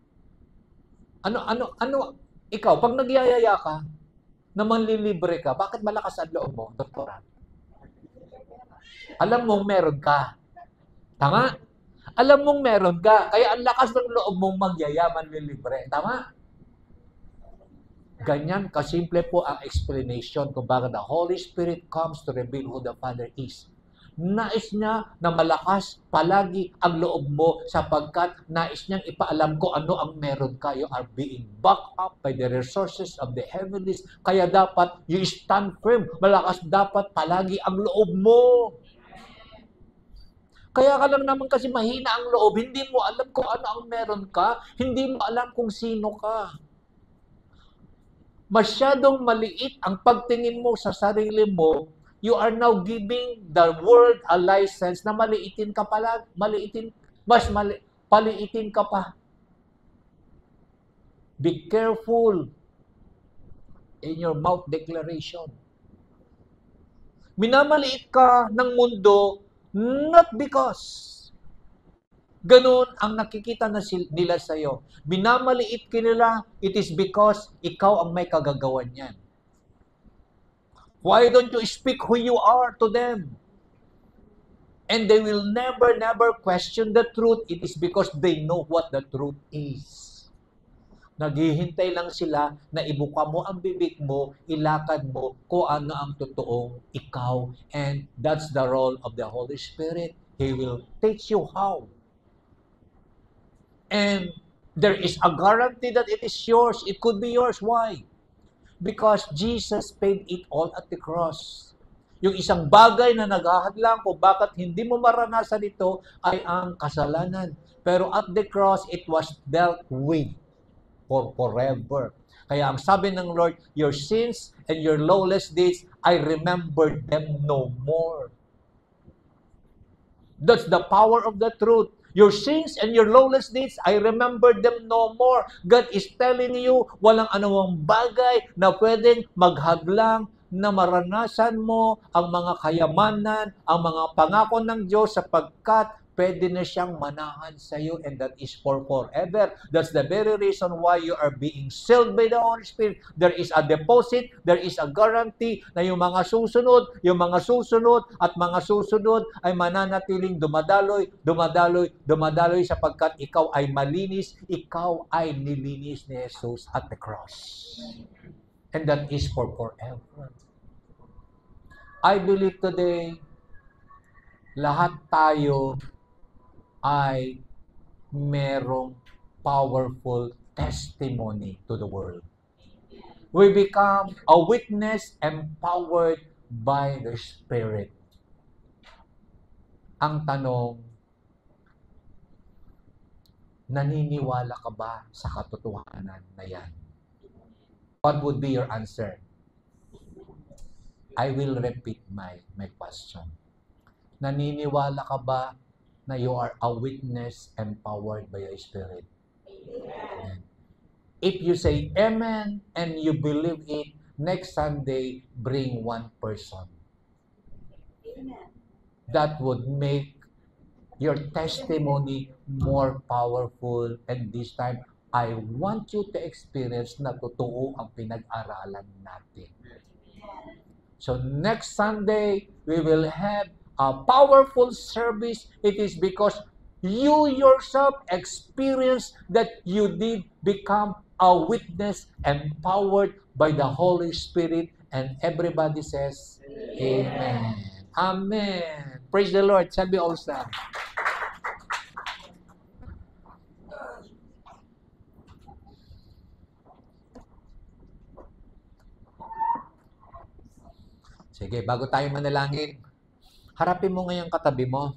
Ano, ikaw, pag nagyayaya ka, na manlilibre ka, bakit malakas ang loob mo, doktoran? Alam mong meron ka. Tama? Alam mong meron ka. Kaya ang lakas ng loob mong magyaya, manlilibre. Tama? Ganyan kasimple po ang explanation kung bakit the Holy Spirit comes to reveal who the Father is. Nais niya na malakas palagi ang loob mo sapagkat nais niyang ipaalam ko ano ang meron ka. You are being backed up by the resources of the heavens. Kaya dapat you stand firm. Malakas dapat palagi ang loob mo. Kaya ka lang naman kasi mahina ang loob. Hindi mo alam kung ano ang meron ka. Hindi mo alam kung sino ka. Masyadong maliit ang pagtingin mo sa sarili mo. You are now giving the world a license na maliitin ka pala, paliitin ka pa. Be careful in your mouth declaration. Minamaliit ka ng mundo not because ganun ang nakikita na nila sa'yo. Minamaliit ka nila, it is because ikaw ang may kagagawan yan. Why don't you speak who you are to them? And they will never question the truth. It is because they know what the truth is. Naghihintay lang sila na ibuka mo ang bibig mo, ilakad mo kung ano ang totoong ikaw. And that's the role of the Holy Spirit. He will teach you how. And there is a guarantee that it is yours. It could be yours. Why? Because Jesus paid it all at the cross. Yung isang bagay na naghahadlang kung bakit hindi mo maranasan ito ay ang kasalanan. Pero at the cross, it was dealt with for forever. Kaya ang sabi ng Lord, your sins and your lawless deeds, I remember them no more. That's the power of the truth. Your sins and your lawless deeds, I remember them no more. God is telling you, walang anumang bagay na pwedeng maghadlang na maranasan mo ang mga kayamanan, ang mga pangako ng Diyos sapagkat pwede na siyang manahan sa iyo and that is for forever. That's the very reason why you are being sealed by the Holy Spirit. There is a deposit, there is a guarantee na yung mga susunod at mga susunod ay mananatiling dumadaloy sapagkat ikaw ay malinis, ikaw ay nilinis ni Jesus at the cross. And that is for forever. I believe today, lahat tayo ay merong powerful testimony to the world. We become a witness empowered by the Spirit. Ang tanong, naniniwala ka ba sa katotohanan na yan? What would be your answer? I will repeat my question. Naniniwala ka ba na you are a witness empowered by the Spirit? Amen. If you say amen and you believe it, next Sunday, bring one person. Amen. That would make your testimony more powerful. And this time, I want you to experience na totoo ang pinag-aralan natin. So next Sunday, we will have a powerful service. It is because you yourself experience that you did become a witness empowered by the Holy Spirit. And everybody says, Amen. Amen. Praise the Lord. Shall we all stand? Sige, bago tayo manalangin, harapin mo ngayong katabi mo.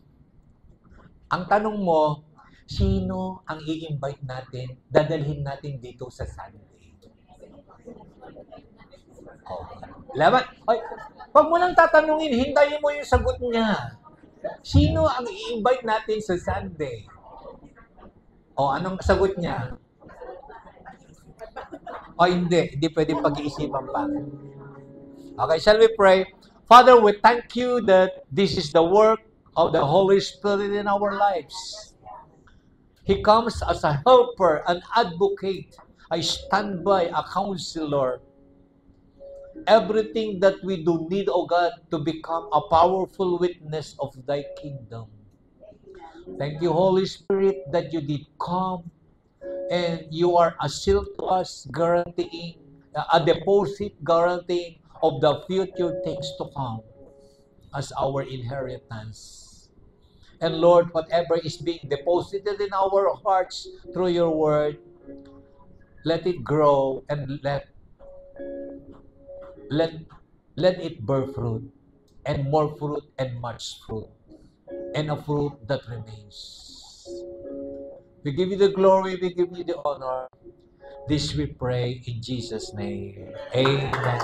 Ang tanong mo, sino ang i-invite natin, dadalhin natin dito sa Sunday? Oh. Laban. Ay, wag mo lang tatanungin, hintayin mo yung sagot niya. Sino ang i-invite natin sa Sunday? O, anong sagot niya? O, hindi pwedeng pag-iisipan pa. Okay, shall we pray? Father, we thank you that this is the work of the Holy Spirit in our lives. He comes as a helper, an advocate, a standby, a counselor. Everything that we do need, O God, to become a powerful witness of Thy kingdom. Thank you, Holy Spirit, that you did come and you are a shield to us, guaranteeing, a deposit guaranteeing of the future things to come as our inheritance. And Lord, whatever is being deposited in our hearts through your word, let it grow and let it bear fruit, and more fruit and much fruit, and a fruit that remains. We give you the glory, we give you the honor. This we pray in Jesus' name. Amen.